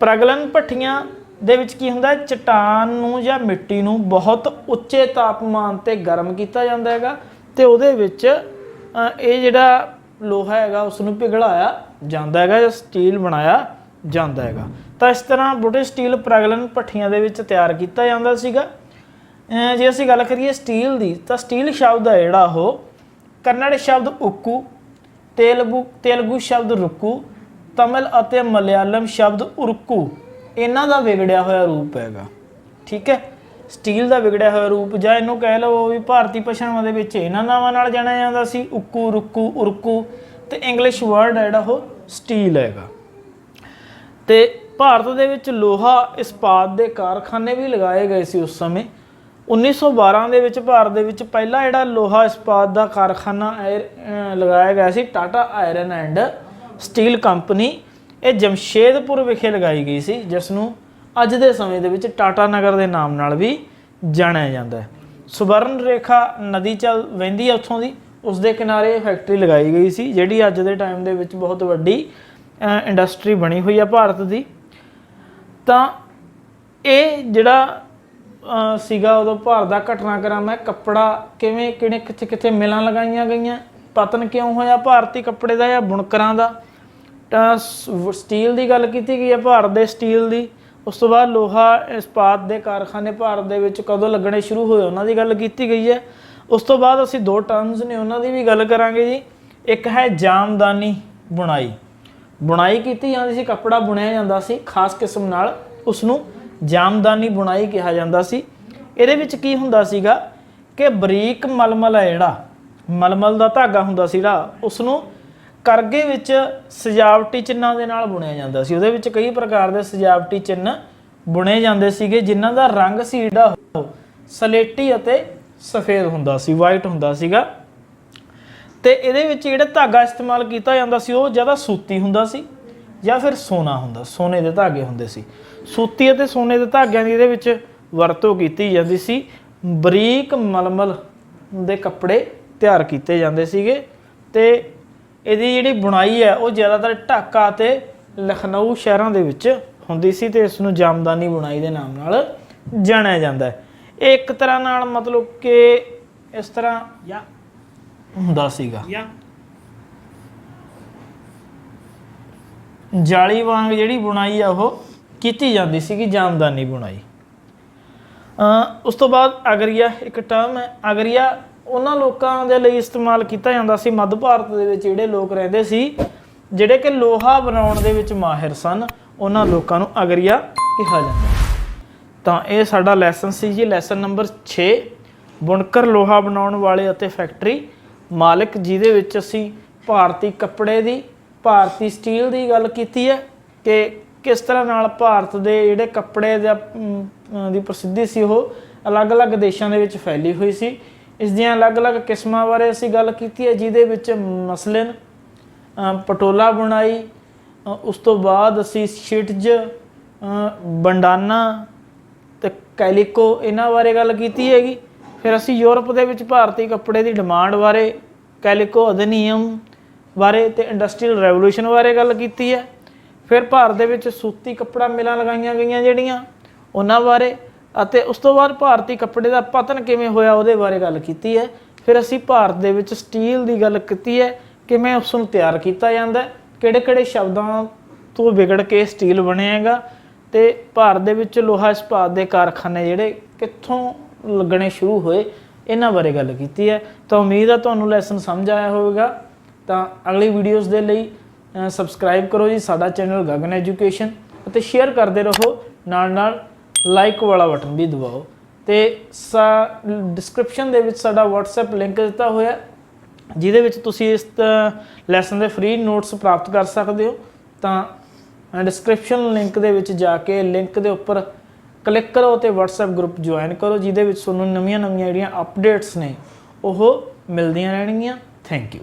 ਪ੍ਰਗਲਨ ਭੱਠੀਆਂ ਦੇ ਵਿੱਚ ਕੀ ਹੁੰਦਾ, ਚਟਾਨ ਨੂੰ ਜਾਂ ਮਿੱਟੀ ਨੂੰ ਬਹੁਤ ਉੱਚੇ ਤਾਪਮਾਨ 'ਤੇ ਗਰਮ ਕੀਤਾ ਜਾਂਦਾ ਹੈਗਾ ਤੇ ਉਹਦੇ ਵਿੱਚ ਇਹ ਜਿਹੜਾ ਲੋਹਾ ਹੈਗਾ ਉਸ ਨੂੰ ਪਿਘਲਾਇਆ ਜਾਂਦਾ ਹੈਗਾ ਜਾਂ ਸਟੀਲ ਬਣਾਇਆ ਜਾਂਦਾ ਹੈਗਾ। ਤਾਂ ਇਸ ਤਰ੍ਹਾਂ ਵੁਡਜ ਸਟੀਲ ਪ੍ਰਗਲਨ ਭੱਠੀਆਂ ਦੇ ਵਿੱਚ ਤਿਆਰ ਕੀਤਾ ਜਾਂਦਾ ਸੀਗਾ। ਜੇ ਅਸੀਂ ਗੱਲ ਕਰੀਏ ਸਟੀਲ ਦੀ ਤਾਂ ਸਟੀਲ ਸ਼ਬਦ ਹੈ ਜਿਹੜਾ ਉਹ ਕੰਨੜ ਸ਼ਬਦ ਉੱਕੂ, ਤੇਲਗੂ ਸ਼ਬਦ ਰੁੱਕੂ, ਤਮਿਲ ਅਤੇ ਮਲਿਆਲਮ ਸ਼ਬਦ ਉਰਕੂ ਇਹਨਾਂ ਦਾ ਵਿਗੜਿਆ ਹੋਇਆ ਰੂਪ ਹੈਗਾ। ਠੀਕ ਹੈ, ਸਟੀਲ ਦਾ ਵਿਗੜਿਆ ਹੋਇਆ ਰੂਪ, ਜਾਂ ਇਹਨੂੰ ਕਹਿ ਲਓ ਵੀ ਭਾਰਤੀ ਭਾਸ਼ਾਵਾਂ ਦੇ ਵਿੱਚ ਇਹਨਾਂ ਨਾਵਾਂ ਨਾਲ ਜਾਣਿਆ ਜਾਂਦਾ ਸੀ, ਉੱਕੂ, ਰੁੱਕੂ, ਉਰਕੂ, ਤੇ ਇੰਗਲਿਸ਼ ਵਰਡ ਹੈ ਜਿਹੜਾ ਉਹ ਸਟੀਲ ਹੈਗਾ। ਤੇ ਭਾਰਤ ਦੇ ਵਿੱਚ ਲੋਹਾ ਇਸਪਾਤ ਦੇ ਕਾਰਖਾਨੇ ਵੀ ਲਗਾਏ ਗਏ ਸੀ ਉਸ ਸਮੇਂ। 1912 ਦੇ ਵਿੱਚ ਭਾਰਤ ਦੇ ਵਿੱਚ ਪਹਿਲਾ ਜਿਹੜਾ ਲੋਹਾ ਇਸਪਾਤ ਦਾ ਕਾਰਖਾਨਾ ਲਗਾਇਆ ਗਿਆ ਸੀ, Tata iron and steel company. ਇਹ ਜਮਸ਼ੇਦਪੁਰ ਵਿਖੇ ਲਗਾਈ ਗਈ ਸੀ, ਜਿਸ ਨੂੰ ਅੱਜ ਦੇ ਸਮੇਂ ਦੇ ਵਿੱਚ ਟਾਟਾ ਨਗਰ ਦੇ ਨਾਮ ਨਾਲ ਵੀ ਜਾਣਿਆ ਜਾਂਦਾ ਹੈ। ਸੁਵਰਨ ਰੇਖਾ ਨਦੀ ਚੱਲ ਵਹਿੰਦੀ ਹੈ ਉੱਥੋਂ ਦੀ, ਉਸ ਦੇ ਕਿਨਾਰੇ ਫੈਕਟਰੀ ਲਗਾਈ ਗਈ ਸੀ, ਜਿਹੜੀ ਅੱਜ ਦੇ ਟਾਈਮ ਦੇ ਵਿੱਚ ਬਹੁਤ ਵੱਡੀ ਇੰਡਸਟਰੀ ਬਣੀ ਹੋਈ ਹੈ ਭਾਰਤ ਦੀ। ਤਾਂ ਇਹ ਜਿਹੜਾ ਸੀਗਾ ਉਦੋਂ ਭਾਰਤ ਦਾ ਘਟਨਾਕ੍ਰਮ ਹੈ। ਕੱਪੜਾ ਕਿਵੇਂ ਕਿੱਥੇ ਕਿੱਥੇ ਮਿਲਾਂ ਲਗਾਈਆਂ ਗਈਆਂ, ਪਤਨ ਕਿਉਂ ਹੋਇਆ ਭਾਰਤੀ ਕੱਪੜੇ ਦਾ ਜਾਂ ਬੁਣਕਰਾਂ ਦਾ। ਤਾਂ ਸਟੀਲ ਦੀ ਗੱਲ ਕੀਤੀ ਗਈ ਹੈ, ਭਾਰਤ ਦੇ ਸਟੀਲ ਦੀ। ਉਸ ਤੋਂ ਬਾਅਦ ਲੋਹਾ ਇਸਪਾਤ ਦੇ ਕਾਰਖਾਨੇ ਭਾਰਤ ਦੇ ਵਿੱਚ ਕਦੋਂ ਲੱਗਣੇ ਸ਼ੁਰੂ ਹੋਏ ਉਹਨਾਂ ਦੀ ਗੱਲ ਕੀਤੀ ਗਈ ਹੈ। ਉਸ ਤੋਂ ਬਾਅਦ ਅਸੀਂ ਦੋ ਟਰਮਸ ਨੇ ਉਹਨਾਂ ਦੀ ਵੀ ਗੱਲ ਕਰਾਂਗੇ ਜੀ। ਇੱਕ ਹੈ ਜਾਮਦਾਨੀ ਬੁਣਾਈ। ਬੁਣਾਈ ਕੀਤੀ ਜਾਂਦੀ ਸੀ, ਕੱਪੜਾ ਬੁਣਿਆ ਜਾਂਦਾ ਸੀ ਖਾਸ ਕਿਸਮ ਨਾਲ, ਉਸ ਨੂੰ ਜਾਮਦਾਨੀ ਬੁਣਾਈ ਕਿਹਾ ਜਾਂਦਾ ਸੀ। ਇਹਦੇ ਵਿੱਚ ਕੀ ਹੁੰਦਾ ਸੀਗਾ ਕਿ ਬਰੀਕ ਮਲਮਲ ਹੈ, ਜਿਹੜਾ ਮਲਮਲ ਦਾ ਧਾਗਾ ਹੁੰਦਾ ਸੀ ਜਿਹੜਾ, ਉਸ ਨੂੰ ਕਰਗੇ ਵਿੱਚ ਸਜਾਵਟੀ ਚਿੰਨ੍ਹਾਂ ਦੇ ਨਾਲ ਬੁਣਿਆ ਜਾਂਦਾ ਸੀ। ਉਹਦੇ ਵਿੱਚ ਕਈ ਪ੍ਰਕਾਰ ਦੇ ਸਜਾਵਟੀ ਚਿੰਨ੍ਹ ਬੁਣੇ ਜਾਂਦੇ ਸੀਗੇ, ਜਿਨ੍ਹਾਂ ਦਾ ਰੰਗ ਸੀ ਜਿਹੜਾ ਉਹ ਸਲੇਟੀ ਅਤੇ ਸਫੇਦ ਹੁੰਦਾ ਸੀ, ਵਾਈਟ ਹੁੰਦਾ ਸੀਗਾ। ਤੇ ਇਹਦੇ ਵਿੱਚ ਜਿਹੜਾ ਧਾਗਾ ਇਸਤੇਮਾਲ ਕੀਤਾ ਜਾਂਦਾ ਸੀ ਉਹ ਜ਼ਿਆਦਾ ਸੂਤੀ ਹੁੰਦਾ ਸੀ ਜਾਂ ਫਿਰ ਸੋਨਾ ਹੁੰਦਾ, ਸੋਨੇ ਦੇ ਧਾਗੇ ਹੁੰਦੇ ਸੀ। ਸੂਤੀ ਅਤੇ ਸੋਨੇ ਦੇ ਧਾਗਿਆਂ ਦੀ ਇਹਦੇ ਵਿੱਚ ਵਰਤੋਂ ਕੀਤੀ ਜਾਂਦੀ ਸੀ। ਬਰੀਕ ਮਲਮਲ ਦੇ ਕੱਪੜੇ ਤਿਆਰ ਕੀਤੇ ਜਾਂਦੇ ਸੀਗੇ ਤੇ ਇਹਦੀ ਜਿਹੜੀ ਬੁਣਾਈ ਹੈ ਉਹ ਜ਼ਿਆਦਾਤਰ ਢਾਕਾ ਅਤੇ ਲਖਨਊ ਸ਼ਹਿਰਾਂ ਦੇ ਵਿੱਚ ਹੁੰਦੀ ਸੀ ਤੇ ਇਸ ਨੂੰ ਜਾਮਦਾਨੀ ਬੁਣਾਈ ਦੇ ਨਾਮ ਨਾਲ ਜਾਣਿਆ ਜਾਂਦਾ ਹੈ। ਇਹ ਇੱਕ ਤਰ੍ਹਾਂ ਨਾਲ ਮਤਲਬ ਕਿ ਇਸ ਤਰ੍ਹਾਂ ਹੁੰਦਾ ਸੀਗਾ। ਜਾਲੀ ਵਾਂਗ ਜਿਹੜੀ ਬੁਣਾਈ ਆ ਉਹ ਕੀਤੀ ਜਾਂਦੀ ਸੀਗੀ, ਜਾਮਦਾਨੀ ਬੁਣਾਈ। ਉਸ ਤੋਂ ਬਾਅਦ ਅਗਰੀਆ ਇੱਕ ਟਰਮ ਹੈ। ਅਗਰੀਆ ਉਹਨਾਂ ਲੋਕਾਂ ਦੇ ਲਈ ਇਸਤੇਮਾਲ ਕੀਤਾ ਜਾਂਦਾ ਸੀ ਮੱਧ ਭਾਰਤ ਦੇ ਵਿੱਚ ਜਿਹੜੇ ਲੋਕ ਰਹਿੰਦੇ ਸੀ, ਜਿਹੜੇ ਕਿ ਲੋਹਾ ਬਣਾਉਣ ਦੇ ਵਿੱਚ ਮਾਹਿਰ ਸਨ, ਉਹਨਾਂ ਲੋਕਾਂ ਨੂੰ ਅਗਰੀਆ ਕਿਹਾ ਜਾਂਦਾ। ਤਾਂ ਇਹ ਸਾਡਾ ਲੈਸਨ ਸੀ ਜੀ, ਲੈਸਨ ਨੰਬਰ 6, ਬੁਣਕਰ, ਲੋਹਾ ਬਣਾਉਣ ਵਾਲੇ ਅਤੇ ਫੈਕਟਰੀ ਮਾਲਕ, ਜਿਹਦੇ ਵਿੱਚ ਅਸੀਂ ਭਾਰਤੀ ਕੱਪੜੇ ਦੀ, ਭਾਰਤੀ ਸਟੀਲ ਦੀ ਗੱਲ ਕੀਤੀ ਹੈ ਕਿ ਕਿਸ ਤਰ੍ਹਾਂ ਨਾਲ ਭਾਰਤ ਦੇ ਜਿਹੜੇ ਕੱਪੜੇ ਦੀ ਪ੍ਰਸਿੱਧੀ ਸੀ ਉਹ ਅਲੱਗ-ਅਲੱਗ ਦੇਸ਼ਾਂ ਦੇ ਵਿੱਚ ਫੈਲੀ ਹੋਈ ਸੀ। ਇਸ ਦੀਆਂ ਅਲੱਗ-ਅਲੱਗ ਕਿਸਮਾਂ ਬਾਰੇ ਅਸੀਂ ਗੱਲ ਕੀਤੀ ਹੈ, ਜਿਹਦੇ ਵਿੱਚ ਮਸਲਿਨ, ਪਟੋਲਾ ਬੁਣਾਈ, ਉਸ ਤੋਂ ਬਾਅਦ ਅਸੀਂ ਸ਼ਿਟਜ, ਬੰਡਾਨਾ ਤੇ ਕੈਲੀਕੋ, ਇਹਨਾਂ ਬਾਰੇ ਗੱਲ ਕੀਤੀ ਹੈਗੀ। ਫਿਰ ਅਸੀਂ ਯੂਰਪ ਦੇ ਵਿੱਚ ਭਾਰਤੀ ਕੱਪੜੇ ਦੀ ਡਿਮਾਂਡ ਬਾਰੇ, ਕੈਲੀਕੋ ਅਧਿਨਿਯਮ ਬਾਰੇ ਤੇ ਇੰਡਸਟਰੀਅਲ ਰੈਵੋਲੂਸ਼ਨ ਬਾਰੇ ਗੱਲ ਕੀਤੀ ਹੈ। ਫਿਰ ਭਾਰਤ ਦੇ ਵਿੱਚ ਸੂਤੀ ਕੱਪੜਾ ਮਿਲਾਂ ਲਗਾਈਆਂ ਗਈਆਂ ਜਿਹੜੀਆਂ, ਉਹਨਾਂ ਬਾਰੇ, ਅਤੇ ਉਸ ਤੋਂ ਬਾਅਦ ਭਾਰਤੀ ਕੱਪੜੇ ਦਾ ਪਤਨ ਕਿਵੇਂ ਹੋਇਆ ਉਹਦੇ ਬਾਰੇ ਗੱਲ ਕੀਤੀ ਹੈ। ਫਿਰ ਅਸੀਂ ਭਾਰਤ ਦੇ ਵਿੱਚ ਸਟੀਲ ਦੀ ਗੱਲ ਕੀਤੀ ਹੈ, ਕਿਵੇਂ ਉਸ ਨੂੰ ਤਿਆਰ ਕੀਤਾ ਜਾਂਦਾ, ਕਿਹੜੇ-ਕਿਹੜੇ ਸ਼ਬਦਾਂ ਤੋਂ ਵਿਗੜ ਕੇ ਸਟੀਲ ਬਣਿਆ ਹੈਗਾ, ਤੇ ਭਾਰਤ ਦੇ ਵਿੱਚ ਲੋਹਾ ਇਸਪਾਤ ਦੇ ਕਾਰਖਾਨੇ ਜਿਹੜੇ ਕਿੱਥੋਂ ਲੱਗਣੇ ਸ਼ੁਰੂ ਹੋਏ, ਇਹਨਾਂ ਬਾਰੇ ਗੱਲ ਕੀਤੀ ਹੈ। ਤਾਂ ਉਮੀਦ ਹੈ ਤੁਹਾਨੂੰ ਲੈਸਨ ਸਮਝ ਆਇਆ ਹੋਵੇਗਾ। ਤਾਂ ਅਗਲੀ ਵੀਡੀਓਜ਼ ਦੇ ਲਈ ਸਬਸਕ੍ਰਾਈਬ ਕਰੋ ਜੀ ਸਾਡਾ ਚੈਨਲ ਗਗਨ ਐਜੂਕੇਸ਼ਨ, ਅਤੇ ਸ਼ੇਅਰ ਕਰਦੇ ਰਹੋ, ਨਾਲ ਲਾਈਕ ਵਾਲਾ ਬਟਨ ਵੀ ਦਬਾਓ। ਤੇ ਡਿਸਕ੍ਰਿਪਸ਼ਨ ਦੇ ਵਿੱਚ ਸਾਡਾ WhatsApp ਲਿੰਕ ਦਿੱਤਾ ਹੋਇਆ, ਜਿਹਦੇ ਵਿੱਚ ਤੁਸੀਂ ਇਸ ਲੈਸਨ ਦੇ ਫ੍ਰੀ ਨੋਟਸ ਪ੍ਰਾਪਤ ਕਰ ਸਕਦੇ ਹੋ। ਤਾਂ ਡਿਸਕ੍ਰਿਪਸ਼ਨ ਲਿੰਕ ਦੇ ਵਿੱਚ ਜਾ ਕੇ ਲਿੰਕ ਦੇ ਉੱਪਰ ਕਲਿੱਕ ਕਰੋ ਅਤੇ WhatsApp ਗਰੁੱਪ ਜੁਆਇਨ ਕਰੋ, ਜਿਹਦੇ ਵਿੱਚ ਤੁਹਾਨੂੰ ਨਵੀਆਂ ਜਿਹੜੀਆਂ ਅਪਡੇਟਸ ਨੇ ਉਹ ਮਿਲਦੀਆਂ ਰਹਿਣਗੀਆਂ। Thank you.